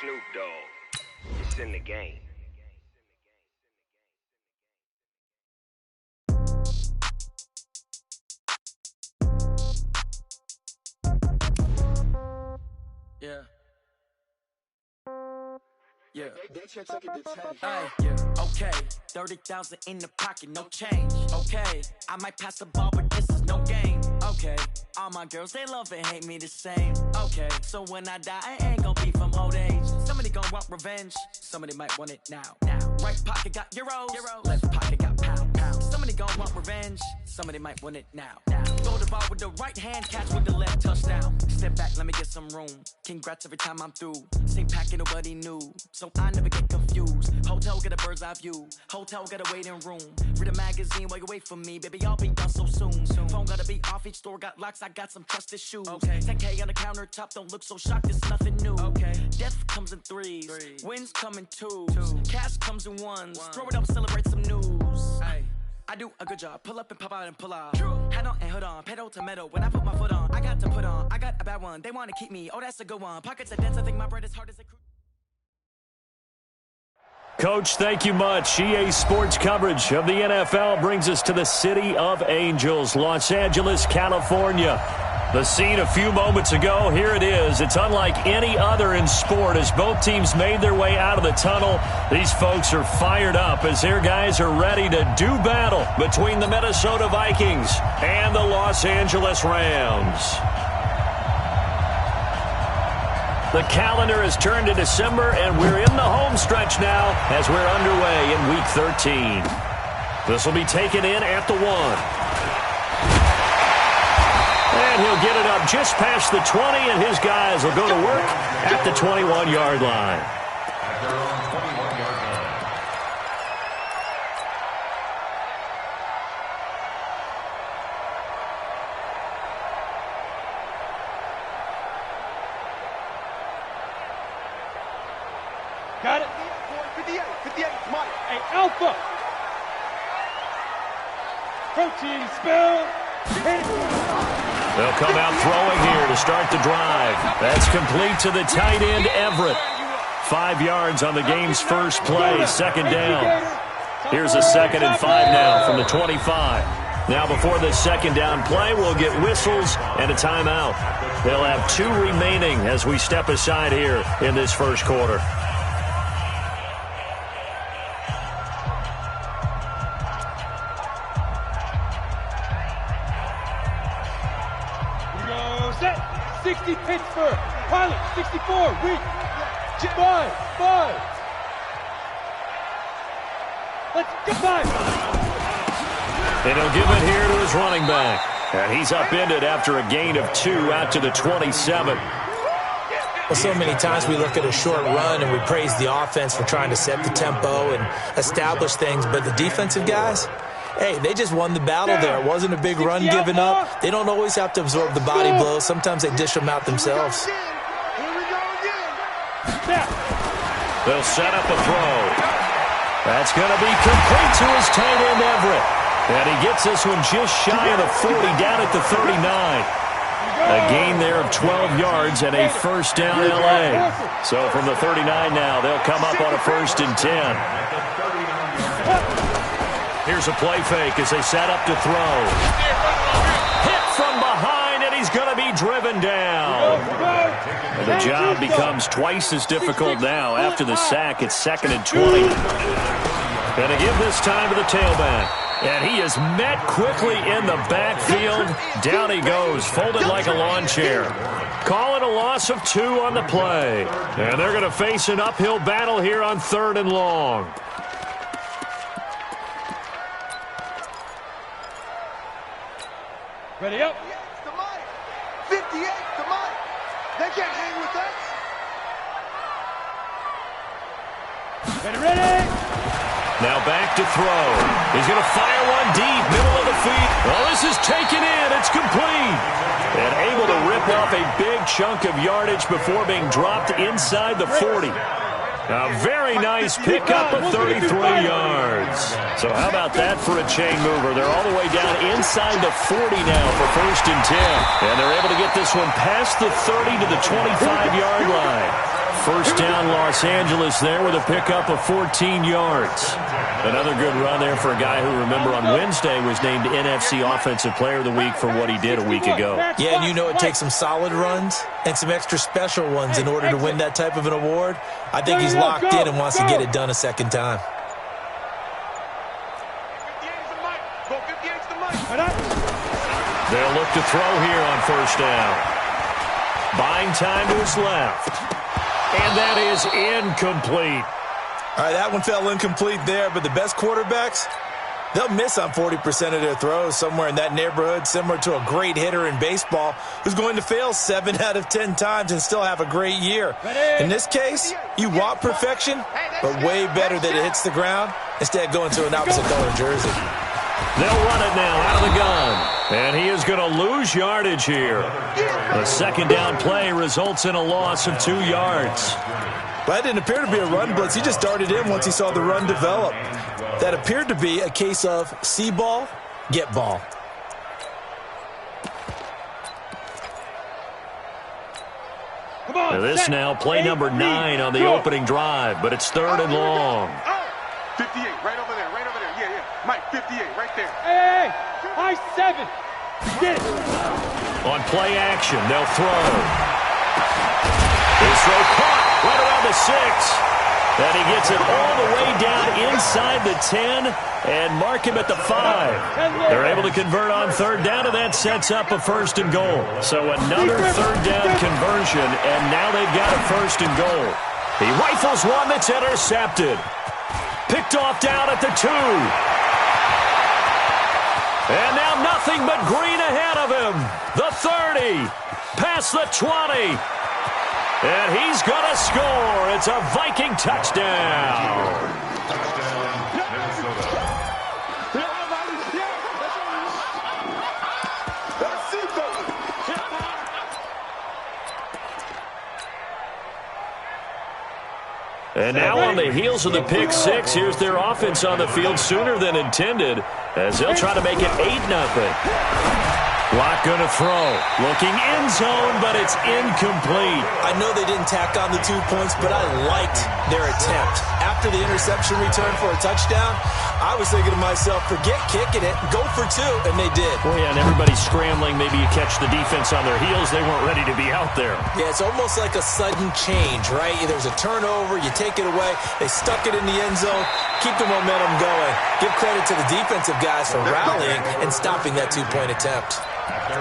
Snoop Dogg. It's in the game. Yeah. Yeah. Yeah. Okay. 30,000 in the pocket, no change. Okay. I might pass the ball, but this is no game. Okay. All my girls, they love and hate me the same. Okay. So when I die, I ain't gonna be from old age. Somebody gonna want revenge. Somebody might want it now. Right pocket got euros. Left pocket got pounds. Somebody gonna want revenge. Somebody might want it now. Throw the ball with the right hand, catch with the left, touchdown. Step back, let me get some room. Congrats every time I'm through. Same packet, nobody knew, so I never get confused. Hotel get a bird's eye view. Hotel got a waiting room. Read a magazine while you wait for me, baby. I'll be done so soon. Phone gotta be off. Each store got locks. I got some trusted shoes. 10K on the countertop. Don't look so shocked. It's nothing new. Death comes in threes. Wins come in twos. Cash comes in ones. Throw it up, celebrate some news. I do a good job. Pull up and pop out and pull out. Head on and hood on. Pedal to metal. When I put my foot on, I got to put on. I got a bad one. They want to keep me. Oh, that's a good one. Pockets are dense. I think my bread is hard as a. Coach, thank you much. EA Sports coverage of the NFL brings us to the City of Angels, Los Angeles, California. The scene a few moments ago, here it is. It's unlike any other in sport as both teams made their way out of the tunnel. These folks are fired up as their guys are ready to do battle between the Minnesota Vikings and the Los Angeles Rams. The calendar has turned to December, and we're in the home stretch now as we're underway in Week 13. This will be taken in at the 1. And he'll get it up just past the 20, and his guys will go to work at the 21-yard line. Got it. 58, Mike. Hey, Alpha. Protein spill. They'll come out throwing here to start the drive. That's complete to the tight end, Everett. 5 yards on the game's first play, second down. Here's a 2nd and 5 now from the 25. Now before this second down play, we'll get whistles and a timeout. They'll have 2 remaining as we step aside here in this first quarter. Set. 60 Pittsburgh. Pilot. 64. Weak. 5. Let's go. 5. And he'll give it here to his running back. And he's upended after a gain of 2 out to the 27. Well, so many times we look at a short run and we praise the offense for trying to set the tempo and establish things, but the defensive guys, hey, they just won the battle there. It wasn't a big run given up. They don't always have to absorb the body blows. Sometimes they dish them out themselves. They'll set up a throw. That's going to be complete to his tight end, Everett. And he gets this one just shy of the 40, down at the 39. A gain there of 12 yards and a first down L.A. So from the 39 now, they'll come up on a 1st and 10. Here's a play fake as they set up to throw. Hit from behind, and he's going to be driven down. And the job becomes twice as difficult now. After the sack, it's 2nd and 20. Going to give this time to the tailback. And he is met quickly in the backfield. Down he goes, folded like a lawn chair. Calling a loss of 2 on the play. And they're going to face an uphill battle here on 3rd and long. Ready up. 58 to Mike. They can't hang with us. Ready. Now back to throw. He's going to fire one deep, middle of the feet. Well, this is taken in. It's complete. And able to rip off a big chunk of yardage before being dropped inside the 40. A very nice pickup of 33 yards. So how about that for a chain mover? They're all the way down inside the 40 now for 1st and 10. And they're able to get this one past the 30 to the 25-yard line. First down, Los Angeles there with a pickup of 14 yards. Another good run there for a guy who, remember, on Wednesday was named NFC Offensive Player of the Week for what he did a week ago. Yeah, and you know it takes some solid runs and some extra special ones in order to win that type of an award. I think he's locked in and wants to get it done a second time. They'll look to throw here on first down. Buying time to his left. And that is incomplete. All right, that one fell incomplete there, but the best quarterbacks, they'll miss on 40% of their throws, somewhere in that neighborhood, similar to a great hitter in baseball who's going to fail 7 out of 10 times and still have a great year. In this case, you want perfection, but way better that it hits the ground instead of going to an opposite color jersey. They'll run it now out of the gun. And he is going to lose yardage here. A second down play results in a loss of 2 yards. That didn't appear to be a run blitz. He just darted in once he saw the run develop. That appeared to be a case of see ball, get ball. Now this now play number 9 on the opening drive, but it's 3rd and long. 58, right over there, right over there. Yeah, yeah. Mike, 58, right there. Hey, high 7. Get it. On play action, they'll throw. His throw caught right around the 6. And he gets it all the way down inside the 10 and mark him at the 5. They're able to convert on 3rd down, and that sets up a 1st and goal. So another 3rd down conversion, and now they've got a 1st and goal. He rifles one that's intercepted. Picked off down at the 2. And now nothing but green ahead of him. The 30. Past the 20. And he's going to score. It's a Viking touchdown. And now on the heels of the pick 6, here's their offense on the field sooner than intended as they'll try to make it 8-0. Watt going to throw. Looking end zone, but it's incomplete. I know they didn't tack on the 2 points, but I liked their attempt. After the interception return for a touchdown, I was thinking to myself, forget kicking it, go for 2, and they did. Well, yeah, and everybody's scrambling. Maybe you catch the defense on their heels. They weren't ready to be out there. Yeah, it's almost like a sudden change, right? There's a turnover, you take it away, they stuck it in the end zone, keep the momentum going. Give credit to the defensive guys for rallying and stopping that 2-point attempt.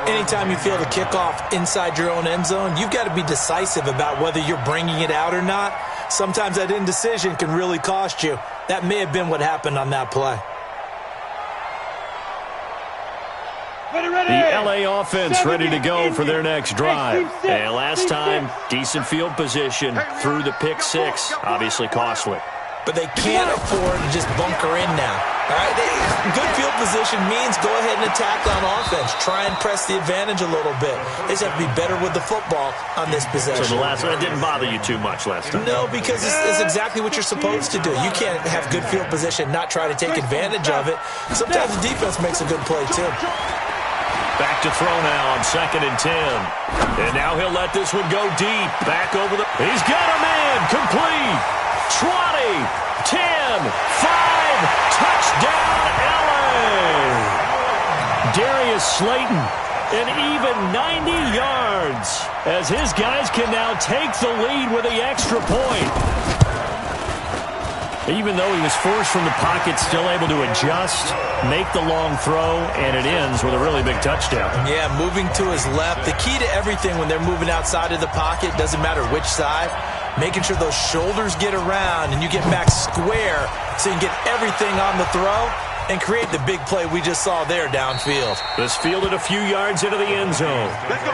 Anytime you feel the kickoff inside your own end zone, you've got to be decisive about whether you're bringing it out or not. Sometimes that indecision can really cost you. That may have been what happened on that play. The LA offense ready to go for their next drive. And last time, decent field position through the pick 6. Obviously costly. But they can't afford to just bunker in now. All right? Good field position means go ahead and attack on offense. Try and press the advantage a little bit. They just have to be better with the football on this possession. So the last one didn't bother you too much last time? No, because it's exactly what you're supposed to do. You can't have good field position, not try to take advantage of it. Sometimes the defense makes a good play, too. Back to throw now on 2nd and 10. And now he'll let this one go deep. Back over the... He's got a man. Complete. 20, 10, 5, touchdown, LA! Darius Slayton, an even 90 yards, as his guys can now take the lead with the extra point. Even though he was forced from the pocket, still able to adjust, make the long throw, and it ends with a really big touchdown. Yeah, moving to his left. The key to everything when they're moving outside of the pocket, doesn't matter which side, making sure those shoulders get around and you get back square so you can get everything on the throw and create the big play we just saw there downfield. This fielded a few yards into the end zone. Let's go.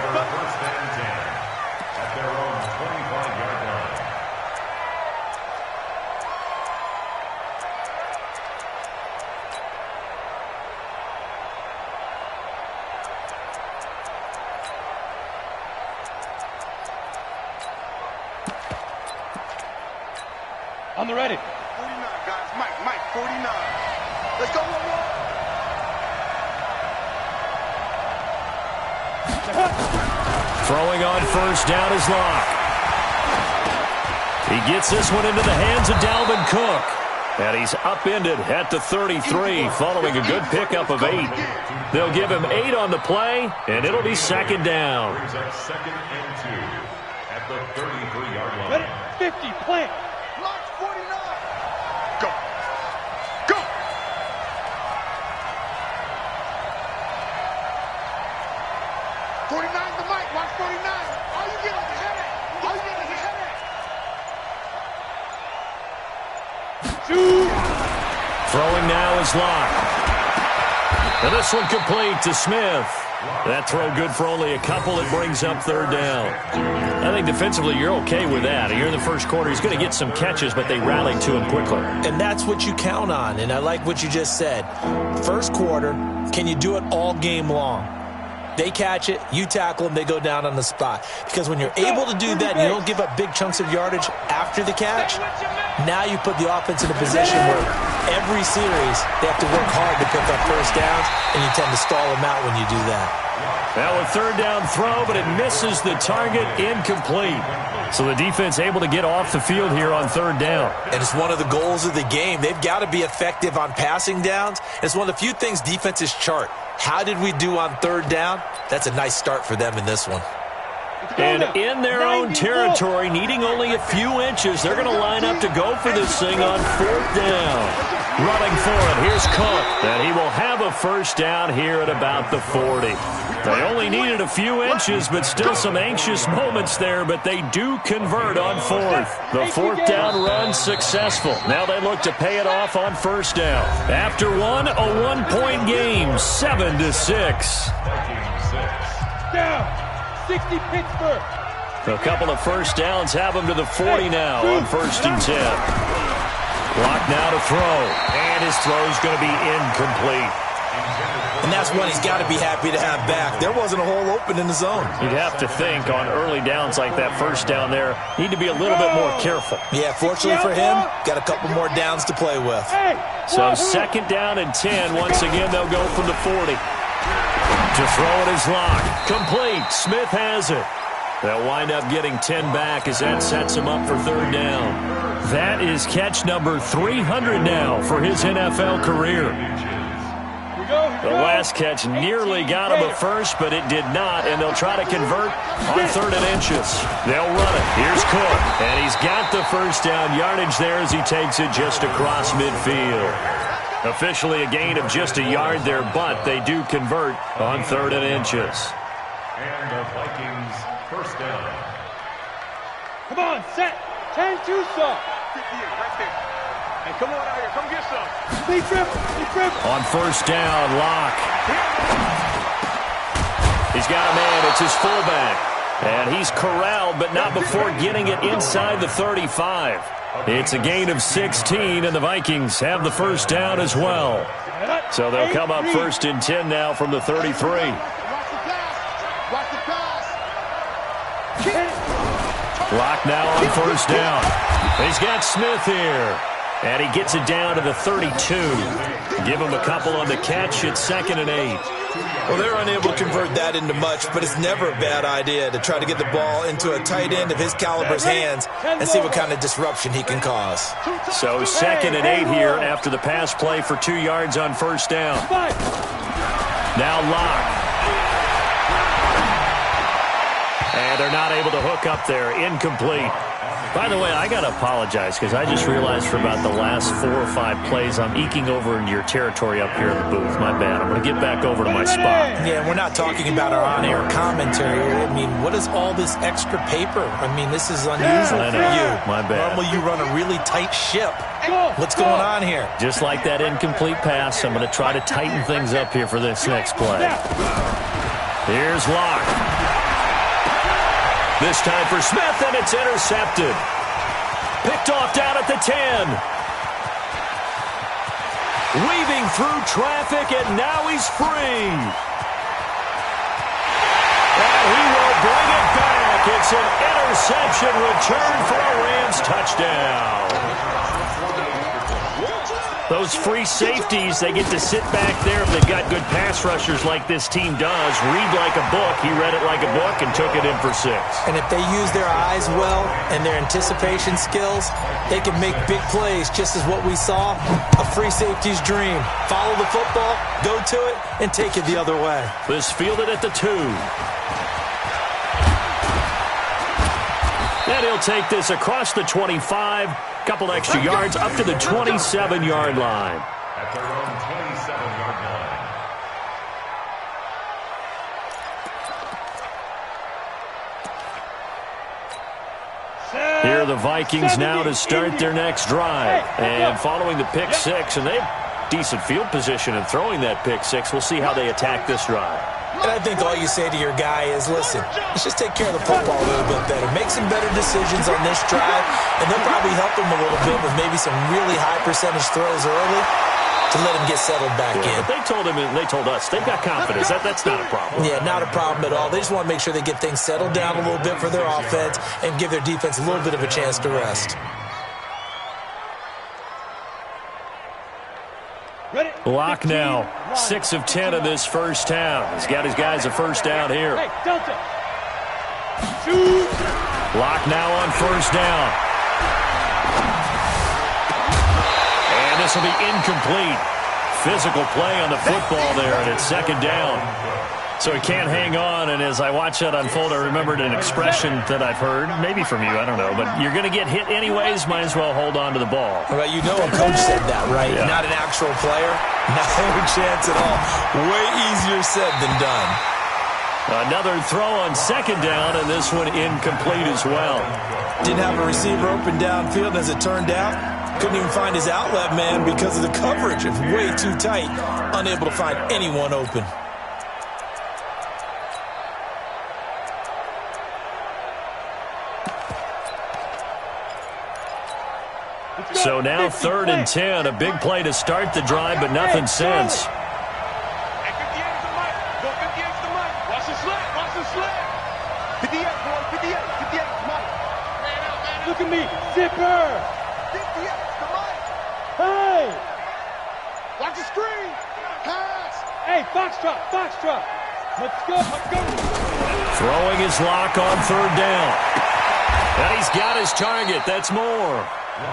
On the ready. 49, guys. Mike, 49. Let's go, Throwing on first down is Locke. He gets this one into the hands of Dalvin Cook. And he's upended at the 33 following a good pickup of 8. They'll give him 8 on the play, and it'll be second down. Second and 2 at the 33-yard line. Ready? 50, plant. Block 49. Go. Go. '49's the mic. Watch 49. All you get is a headache. All you get is a headache. Throwing now is Locke. And this one complete to Smith. That throw good for only a couple. It brings up third down. I think defensively you're okay with that. Here in the first quarter, he's going to get some catches, but they rallied to him quickly. And that's what you count on, and I like what you just said. First quarter, can you do it all game long? They catch it, you tackle them, they go down on the spot. Because when you're able to do that and you don't give up big chunks of yardage after the catch, now you put the offense in a position where every series they have to work hard to pick up first downs, and you tend to stall them out when you do that. Now a third down throw, but it misses the target, incomplete. So the defense able to get off the field here on third down. And it's one of the goals of the game. They've got to be effective on passing downs. It's one of the few things defenses chart. How did we do on third down? That's a nice start for them in this one. And in their own territory, needing only a few inches, they're going to line up to go for this thing on fourth down. Running for it, here's Cook. And he will have a first down here at about the 40. They only needed a few inches, but still some anxious moments there, but they do convert on fourth. The fourth down run successful. Now they look to pay it off on first down. After one, a 1-point game, 7-6. Down. 60 Pittsburgh. A couple of first downs have them to the 40 now on first and 10. Block now to throw, and his throw's going to be incomplete. And that's one he's got to be happy to have back. There wasn't a hole open in the zone. You'd have to think on early downs like that first down there, need to be a little bit more careful. Yeah, fortunately for him, got a couple more downs to play with. So second down and 10. Once again, they'll go from the 40. To throw it is Locke. Complete. Smith has it. They'll wind up getting 10 back as that sets him up for third down. That is catch number 300 now for his NFL career. The last catch nearly got him a first, but it did not, and they'll try to convert on third and inches. They'll run it. Here's Cook, and he's got the first down yardage there as he takes it just across midfield. Officially a gain of just a yard there, but they do convert on third and inches. And the Vikings first down. Come on, set. 10-2 sub. Right there. Hey, come on out here. Come get some. Big triple. On first down, Locke. He's got a man. It's his fullback. And he's corralled, but not before getting it inside the 35. It's a gain of 16, and the Vikings have the first down as well. So they'll come up first and 10 now from the 33. Watch the pass. Watch the pass. Locke now on first down. He's got Smith here. And he gets it down to the 32. Give him a couple on the catch. It's second and 8. Well, they're unable to convert that into much, but it's never a bad idea to try to get the ball into a tight end of his caliber's hands and see what kind of disruption he can cause. So second and 8 here after the pass play for 2 yards on first down. Now Locke. And they're not able to hook up there. Incomplete. By the way, I got to apologize because I just realized for about the last 4 or 5 plays I'm eking over into your territory up here in the booth. My bad. I'm going to get back over to my spot. Yeah, we're not talking about our on-air commentary. I mean, what is all this extra paper? I mean, this is unusual for you. My bad. Normally you run a really tight ship. What's going on here? Just like that incomplete pass, I'm going to try to tighten things up here for this next play. Here's Locke. This time for Smith, and it's intercepted. Picked off down at the 10. Weaving through traffic, and now he's free. And he will bring it back. It's an interception return for a Rams touchdown. Those free safeties, they get to sit back there if they've got good pass rushers like this team does. Read like a book. He read it like a book and took it in for 6. And if they use their eyes well and their anticipation skills, they can make big plays, just as what we saw, a free safety's dream. Follow the football, go to it, and take it the other way. This fielded at the 2. And he'll take this across the 25. Couple extra yards up to the 27-yard line. At their own 27-yard line. Here are the Vikings now to start their next drive. And following the pick 6, and they have decent field position in throwing that pick 6. We'll see how they attack this drive. And I think all you say to your guy is, listen, let's just take care of the football a little bit better. Make some better decisions on this drive, and they'll probably help him a little bit with maybe some really high percentage throws early to let him get settled back in. But they told him, and they told us, they've got confidence. That's not a problem. Yeah, not a problem at all. They just want to make sure they get things settled down a little bit for their offense and give their defense a little bit of a chance to rest. Locke now, 6 of 10 in this first down. He's got his guys a first down here. Locke now on first down. And this will be incomplete. Physical play on the football there, and it's second down. So he can't hang on, and as I watch that unfold, I remembered an expression that I've heard, maybe from you, I don't know, but you're going to get hit anyways, might as well hold on to the ball. Well, you know a coach said that, right? Yeah. Not an actual player. Not a chance at all. Way easier said than done. Another throw on second down, and this one incomplete as well. Didn't have a receiver open downfield, as it turned out. Couldn't even find his outlet man because of the coverage. It's way too tight. Unable to find anyone open. So now 3rd and 10, a big play to start the drive, but nothing since. Look at me, Zipper! 58's the mic. Hey! Watch the screen. Pass. Hey, Foxtrot! Let's go! Throwing his Locke on 3rd down. And he's got his target. That's more.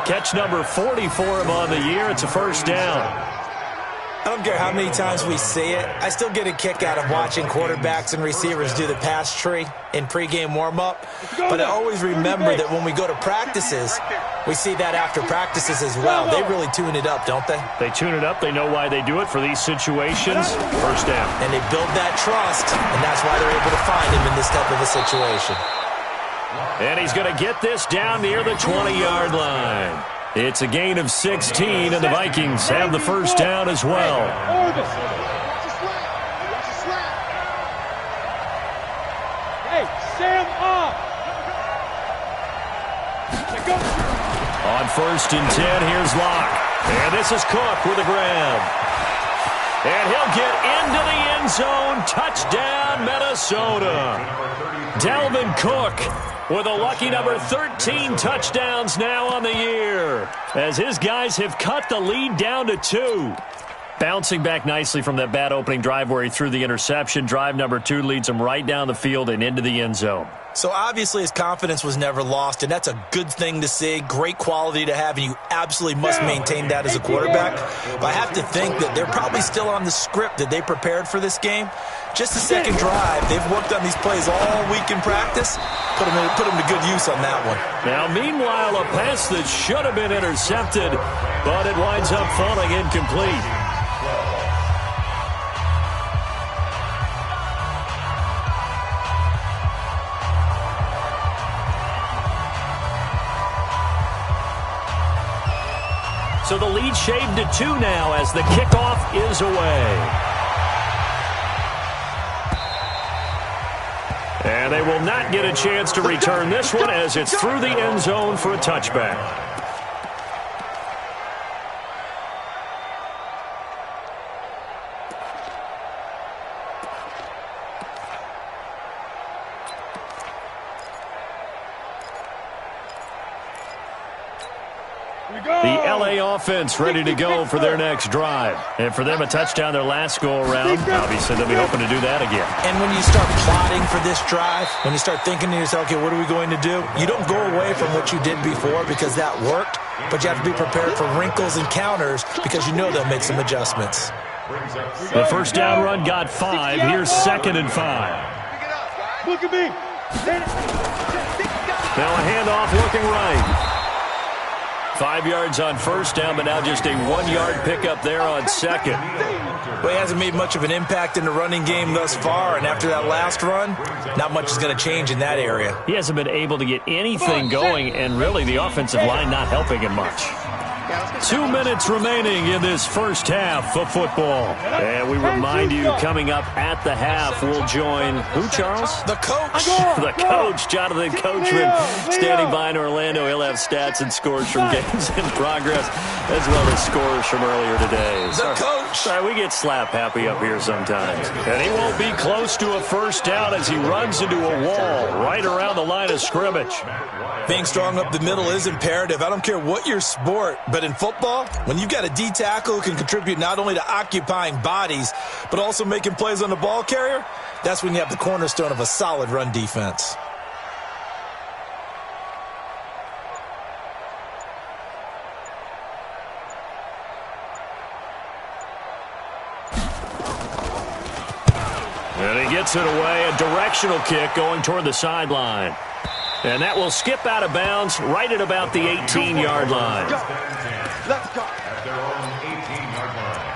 Catch number 40 for him on the year. It's a first down. I don't care how many times we see it. I still get a kick out of watching quarterbacks and receivers do the pass tree in pregame warm-up. But I always remember that when we go to practices, we see that after practices as well. They really tune it up, don't they? They tune it up. They know why they do it for these situations. First down. And they build that trust, and that's why they're able to find him in this type of a situation. And he's going to get this down near the 20-yard line. It's a gain of 16, and the Vikings have the first down as well. Hey, Sam off! On 1st and 10, here's Locke. And this is Cook with a grab. And he'll get into the end zone. Touchdown, Minnesota. Dalvin Cook with a lucky number 13 touchdowns now on the year, as his guys have cut the lead down to 2. Bouncing back nicely from that bad opening drive where he threw the interception. Drive number 2 leads him right down the field and into the end zone. So obviously his confidence was never lost, and that's a good thing to see. Great quality to have, and you absolutely must maintain that as a quarterback. But I have to think that they're probably still on the script that they prepared for this game. Just the second drive. They've worked on these plays all week in practice. Put them to good use on that one. Now, meanwhile, a pass that should have been intercepted, but it winds up falling incomplete. So the lead shaved to 2 now as the kickoff is away. And they will not get a chance to return this one as it's through the end zone for a touchback. The LA offense ready to go for their next drive. And for them, a touchdown their last go-around. Obviously, they'll be hoping to do that again. And when you start plotting for this drive, when you start thinking to yourself, okay, what are we going to do? You don't go away from what you did before because that worked, but you have to be prepared for wrinkles and counters because you know they'll make some adjustments. The first down run got 5. Here's 2nd and 5. Look at me. Now a handoff looking right. 5 yards on first down, but now just a 1-yard pickup there on second. Well, he hasn't made much of an impact in the running game thus far, and after that last run, not much is going to change in that area. He hasn't been able to get anything going, and really the offensive line not helping him much. 2 minutes remaining in this first half of football. And we remind you, coming up at the half, we'll join who, Charles? The coach. The coach, Jonathan Coachman, standing by in Orlando. He'll have stats and scores from games in progress, as well as scores from earlier today. The coach. Sorry, we get slap happy up here sometimes. And he won't be close to a first down as he runs into a wall right around the line of scrimmage. Being strong up the middle is imperative. I don't care what your sport, but in football, when you've got a D tackle who can contribute not only to occupying bodies, but also making plays on the ball carrier, that's when you have the cornerstone of a solid run defense. And he gets it away, a directional kick going toward the sideline. And that will skip out of bounds right at about the 18-yard line. Let's go. At their own 18-yard line.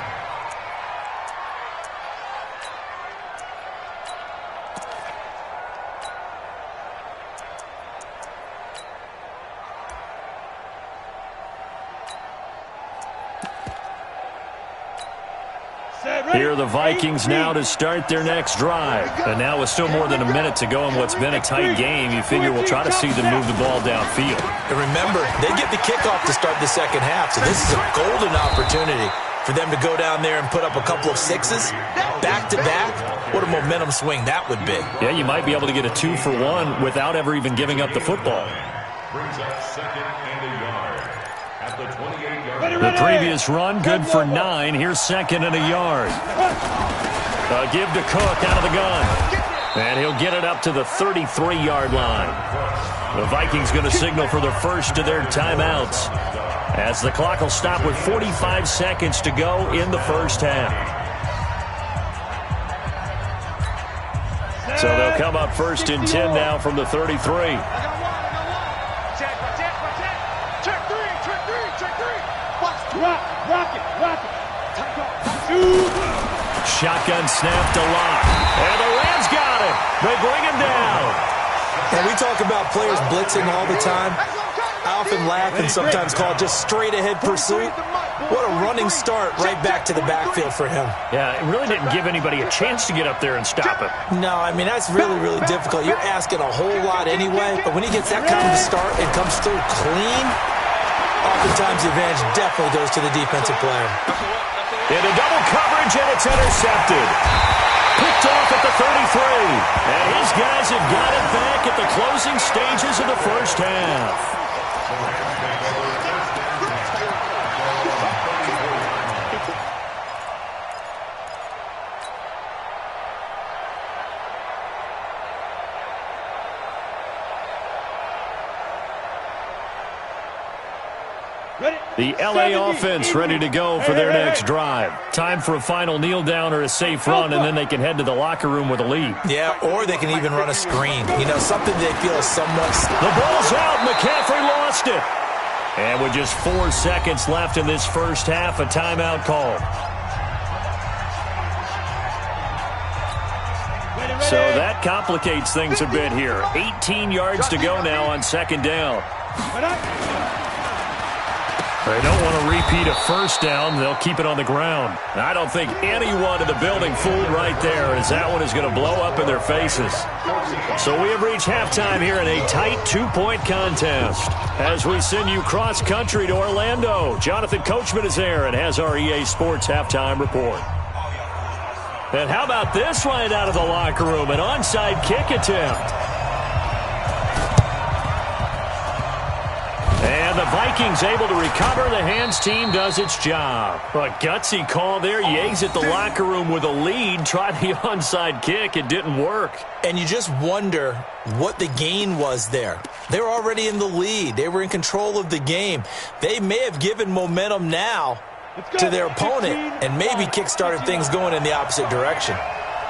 Here are the Vikings now to start their next drive. And now with still more than a minute to go in what's been a tight game, you figure we'll try to see them move the ball downfield. And remember, they get the kickoff to start the second half, so this is a golden opportunity for them to go down there and put up a couple of sixes back-to-back. What a momentum swing that would be. Yeah, you might be able to get a 2-for-1 without ever even giving up the football. Brings up 2nd and a yard. At the 28-yard line. The previous run, good for 9. Here's 2nd and a yard. A give to Cook out of the gun. And he'll get it up to the 33-yard line. The Vikings going to signal for the first of their timeouts, as the clock will stop with 45 seconds to go in the first half. So they'll come up 1st and 10 now from the 33. Rock it. Shotgun snap to Locke. And the Rams got it. They bring him down. And we talk about players blitzing all the time. I often laugh and sometimes call it just straight-ahead pursuit. What a running start right back to the backfield for him. Yeah, it really didn't give anybody a chance to get up there and stop him. No, I mean, that's really, really difficult. You're asking a whole lot anyway, but when he gets that kind of a start and comes through clean, oftentimes the advantage definitely goes to the defensive player. Into double coverage, and it's intercepted. Picked off at the 33. And his guys have got it back at the closing stages of the first half. The LA offense ready to go for their next drive. Time for a final kneel down or a safe run, and then they can head to the locker room with a lead. Yeah, or they can even run a screen. You know, something they feel is somewhat... The ball's out. McCaffrey lost it. And with just 4 seconds left in this first half, a timeout call. So that complicates things a bit here. 18 yards to go now on 2nd down. They don't want to repeat a first down. They'll keep it on the ground. I don't think anyone in the building fooled right there, as that one is going to blow up in their faces. So we have reached halftime here in a tight 2-point contest. As we send you cross-country to Orlando, Jonathan Coachman is there and has our EA Sports halftime report. And how about this right out of the locker room? An onside kick attempt. And the Vikings Vikings able to recover. The hands team does its job. A gutsy call there. You exit the locker room with a lead. Try the onside kick. It didn't work. And you just wonder what the gain was there. They were already in the lead. They were in control of the game. They may have given momentum now to their opponent and maybe kick-started things going in the opposite direction.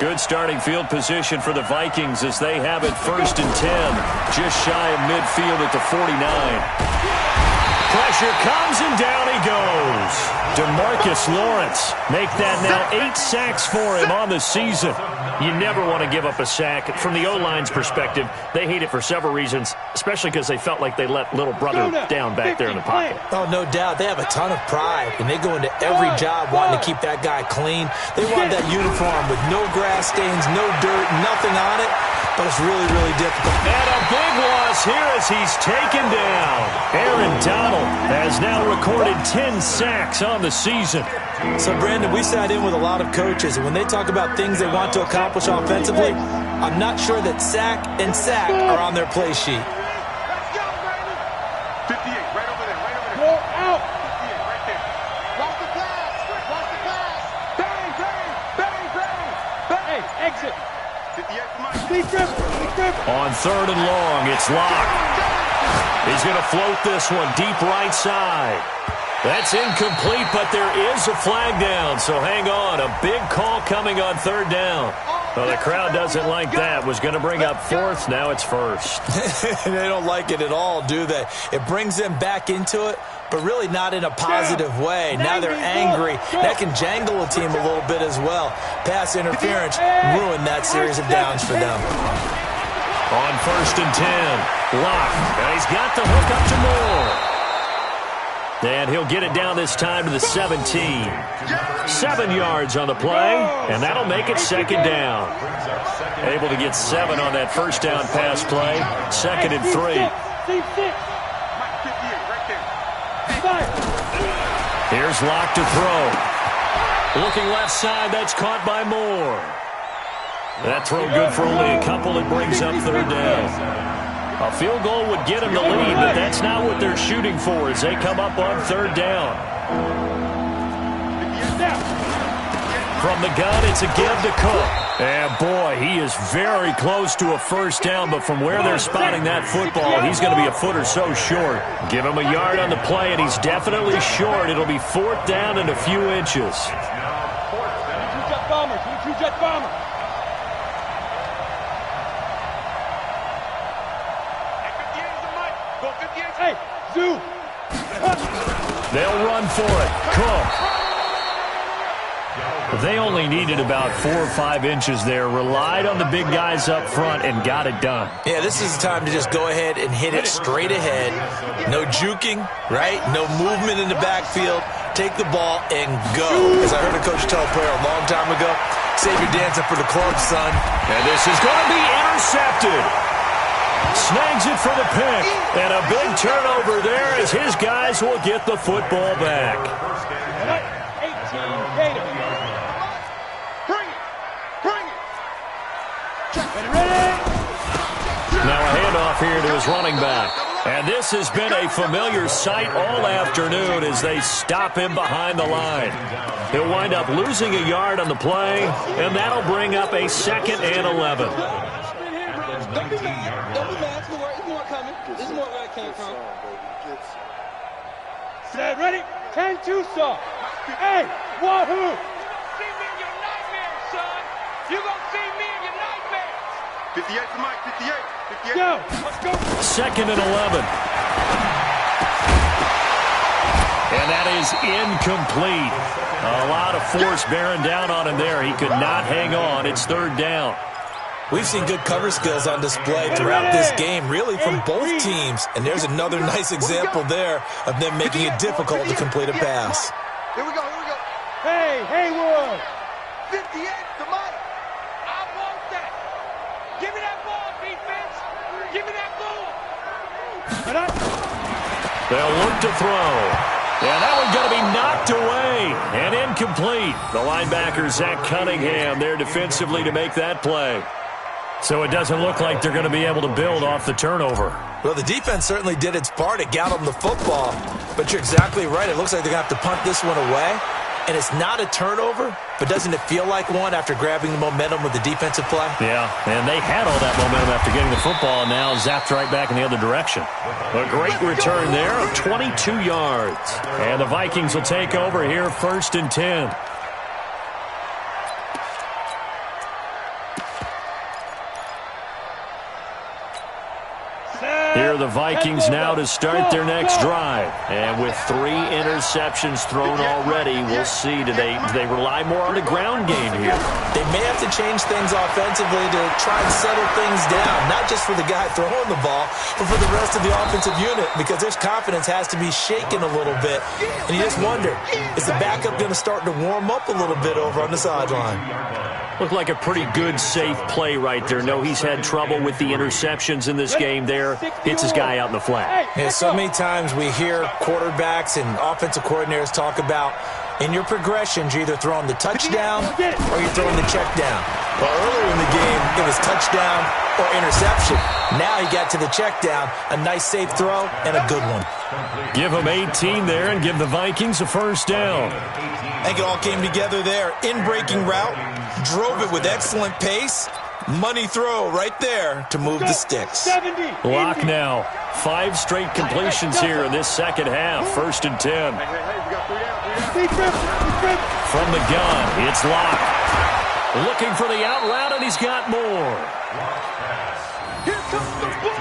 Good starting field position for the Vikings as they have it 1st and 10. Just shy of midfield at the 49. Pressure comes and down he goes. DeMarcus Lawrence make that now 8 sacks for him on the season. You never want to give up a sack. From the O-line's perspective, they hate it for several reasons, especially because they felt like they let little brother down back there in the pocket. Oh, no doubt. They have a ton of pride, and they go into every job wanting to keep that guy clean. They want that uniform with no grass stains, no dirt, nothing on it, but it's really, really difficult. And a big loss here as he's taken down. Aaron Donald has now recorded 10 sacks on the season. So, Brandon, we sat in with a lot of coaches, and when they talk about things they want to accomplish offensively, I'm not sure that sack and sack are on their play sheet. Let's go, baby. 58, right over there, right over there. Go out. 58, right there. Watch the pass. Watch the pass. Bang, bang, bang, bang, bang. Hey, exit. 58 for Mike. Deep dribble. On 3rd and long, it's locked. He's going to float this one deep right side. That's incomplete, but there is a flag down, so hang on. A big call coming on 3rd down. Well, the crowd doesn't like that. Was going to bring up 4th, now it's 1st. They don't like it at all, do they? It brings them back into it, but really not in a positive way. Now they're angry. That can jangle a team a little bit as well. Pass interference ruined that series of downs for them. On 1st and 10, Locke, and he's got the hook up to Moore. And he'll get it down this time to the 17. 7 yards on the play, and that'll make it 2nd down. Able to get 7 on that 1st down pass play. 2nd and 3. Here's Locke to throw. Looking left side, that's caught by Moore. That throw good for only a couple. It brings up 3rd down. A field goal would get them the lead, but that's not what they're shooting for as they come up on 3rd down. From the gun, it's a give to Cook. And boy, he is very close to a 1st down, but from where they're spotting that football, he's going to be a foot or so short. Give him a yard on the play, and he's definitely short. It'll be 4th down and a few inches. 22-jet bomber, 22-jet bomber. Hey, Zoo. They'll run for it. Cook. They only needed about 4 or 5 inches there. Relied on the big guys up front and got it done. Yeah, this is the time to just go ahead and hit it straight ahead. No juking, right? No movement in the backfield. Take the ball and go. As I heard a coach tell a player a long time ago, save your dancing for the club, son. And this is going to be intercepted. Snags it for the pick. And a big turnover there as his guys will get the football back. 18 Gator. Bring it. Bring it. Ready? Now a handoff here to his running back. And this has been a familiar sight all afternoon as they stop him behind the line. He'll wind up losing a yard on the play, and that'll bring up a 2nd and 11. Don't be mad. Don't be mad. There's more coming. There's more where I came from. Set, ready? 10-2, sir. Hey, wahoo! See me in your nightmares, son. You gonna see me in your nightmares. 58 for Mike. 58. 58. Go. Let's go. 2nd and 11. And that is incomplete. A lot of force bearing down on him there. He could not hang on. It's 3rd down. We've seen good cover skills on display throughout this game, really from both teams. And there's another nice example there of them making it difficult to complete a pass. Here we go. Here we go. Hey, Haywood. 58 to Mike. I want that. Give me that ball, defense. Give me that ball. They'll look to throw. And that one's going to be knocked away and incomplete. The linebacker, Zach Cunningham, there defensively to make that play. So it doesn't look like they're going to be able to build off the turnover. Well, the defense certainly did its part. It got them the football. But you're exactly right. It looks like they're going to have to punt this one away. And it's not a turnover, but doesn't it feel like one after grabbing the momentum with the defensive play? Yeah, and they had all that momentum after getting the football and now zapped right back in the other direction. A great return there of 22 yards. And the Vikings will take over here 1st and 10. Here are the Vikings now to start their next drive. And with 3 interceptions thrown already, we'll see. Do they rely more on the ground game here? They may have to change things offensively to try and settle things down, not just for the guy throwing the ball, but for the rest of the offensive unit, because their confidence has to be shaken a little bit. And you just wonder, is the backup going to start to warm up a little bit over on the sideline? Looked like a pretty good, safe play right there. No, he's had trouble with the interceptions in this game there. Hits his guy out in the flat. Yeah, so many times we hear quarterbacks and offensive coordinators talk about in your progressions, you're either throwing the touchdown or you're throwing the check down. Well, earlier in the game, it was touchdown or interception. Now he got to the check down, a nice safe throw, and a good one. Give him 18 there and give the Vikings a first down. I think it all came together there. In-breaking route, drove it with excellent pace. Money throw right there to move the sticks. Lock now. 5 straight completions here in this second half. 1st and 10. From the gun, it's Lock. Looking for the out route, and he's got more. Here comes the ball.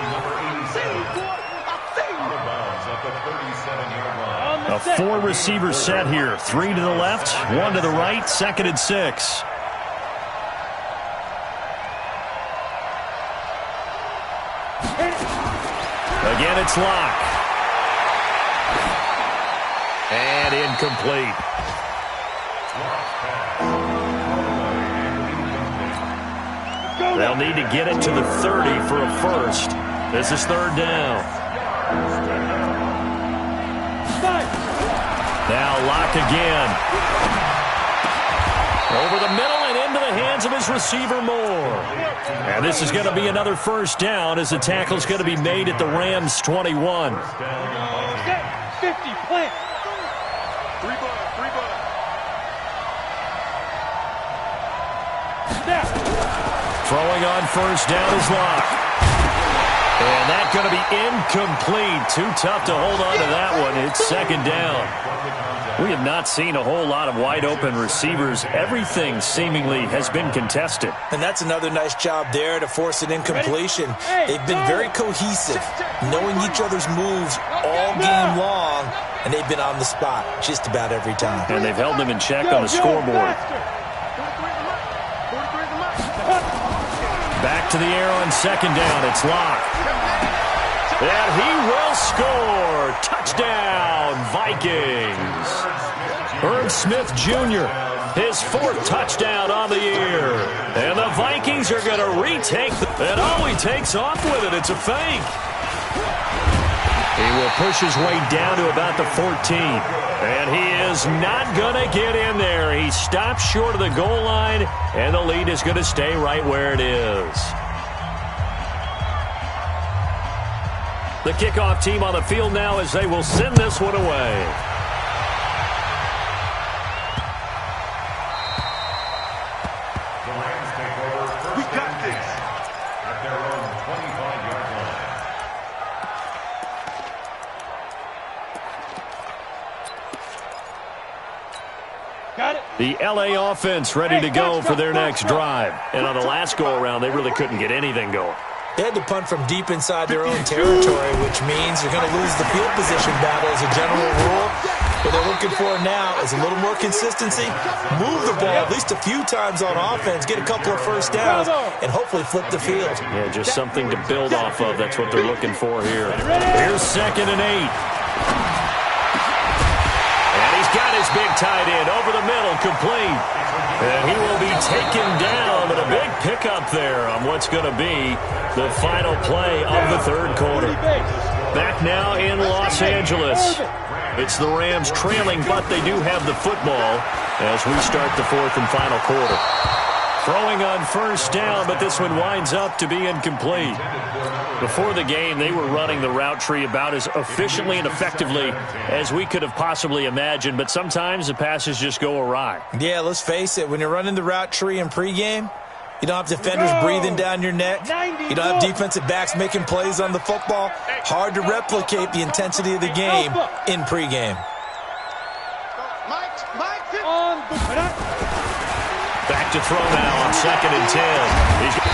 A 4-receiver set here. 3 to the left, 1 to the right, 2nd and 6. Again, it's Lock. And incomplete. They'll need to get it to the 30 for a first. This is 3rd down. Now Lock again. Over the middle and into the hands of his receiver Moore. And this is going to be another first down as the tackle's going to be made at the Rams' 21. 50, plant. 3 ball. Throwing on first down is Lock. And that's going to be incomplete. Too tough to hold on to that one. It's 2nd down. We have not seen a whole lot of wide-open receivers. Everything seemingly has been contested. And that's another nice job there to force an incompletion. They've been very cohesive, knowing each other's moves all game long, and they've been on the spot just about every time. And they've held them in check on the scoreboard. Back to the air on 2nd down. It's Lock. And he will score. Touchdown, Vikings. Irv Smith Jr., his 4th touchdown on the year. And the Vikings are going to retake and oh, he takes off with it. It's a fake. He will push his way down to about the 14. And he is not going to get in there. He stops short of the goal line, and the lead is going to stay right where it is. The kickoff team on the field now as they will send this one away. We got this. At their own 25-yard line. Got it. The L.A. offense ready to go for their next drive. And on the last go-around, they really couldn't get anything going. They had to punt from deep inside their own territory, which means they're going to lose the field position battle as a general rule. What they're looking for now is a little more consistency, move the ball at least a few times on offense, get a couple of first downs, and hopefully flip the field. Yeah, just something to build off of. That's what they're looking for here. Here's 2nd and 8. And he's got his big tight end over the middle, complete. And he will be taken down, but a big pickup there on what's going to be the final play of the 3rd quarter. Back now in Los Angeles. It's the Rams trailing, but they do have the football as we start the 4th and final quarter. Throwing on first down, but this one winds up to be incomplete. Before the game, they were running the route tree about as efficiently and effectively as we could have possibly imagined, but sometimes the passes just go awry. Yeah, let's face it. When you're running the route tree in pregame, you don't have defenders breathing down your neck. You don't have defensive backs making plays on the football. Hard to replicate the intensity of the game in pregame. Back to throw now on 2nd and 10.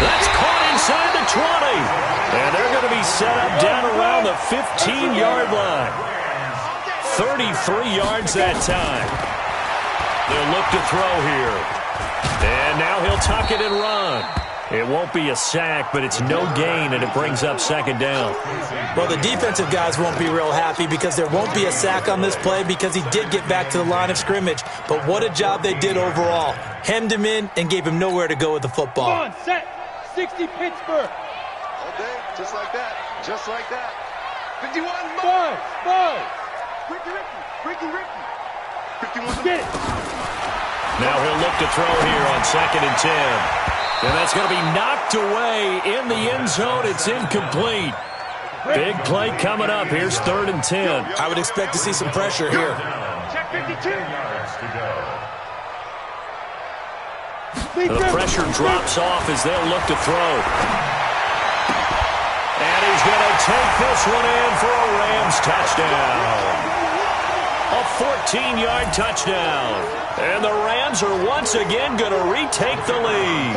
That's caught inside the 20. And they're going to be set up down around the 15-yard line. 33 yards that time. They'll look to throw here. And now he'll tuck it and run. It won't be a sack, but it's no gain, and it brings up 2nd down. Well, the defensive guys won't be real happy because there won't be a sack on this play because he did get back to the line of scrimmage. But what a job they did overall. Hemmed him in and gave him nowhere to go with the football. Come on, set. 60 Pittsburgh. All day, just like that. Just like that. 51. Five. Ricky. 51. Get it. Now he'll look to throw here on 2nd and 10. And that's going to be knocked away in the end zone. It's incomplete. Big play coming up. Here's 3rd and 10. I would expect to see some pressure here. Check 52. The pressure drops off as they'll look to throw. And he's going to take this one in for a Rams touchdown. A 14-yard touchdown. And the Rams are once again going to retake the lead.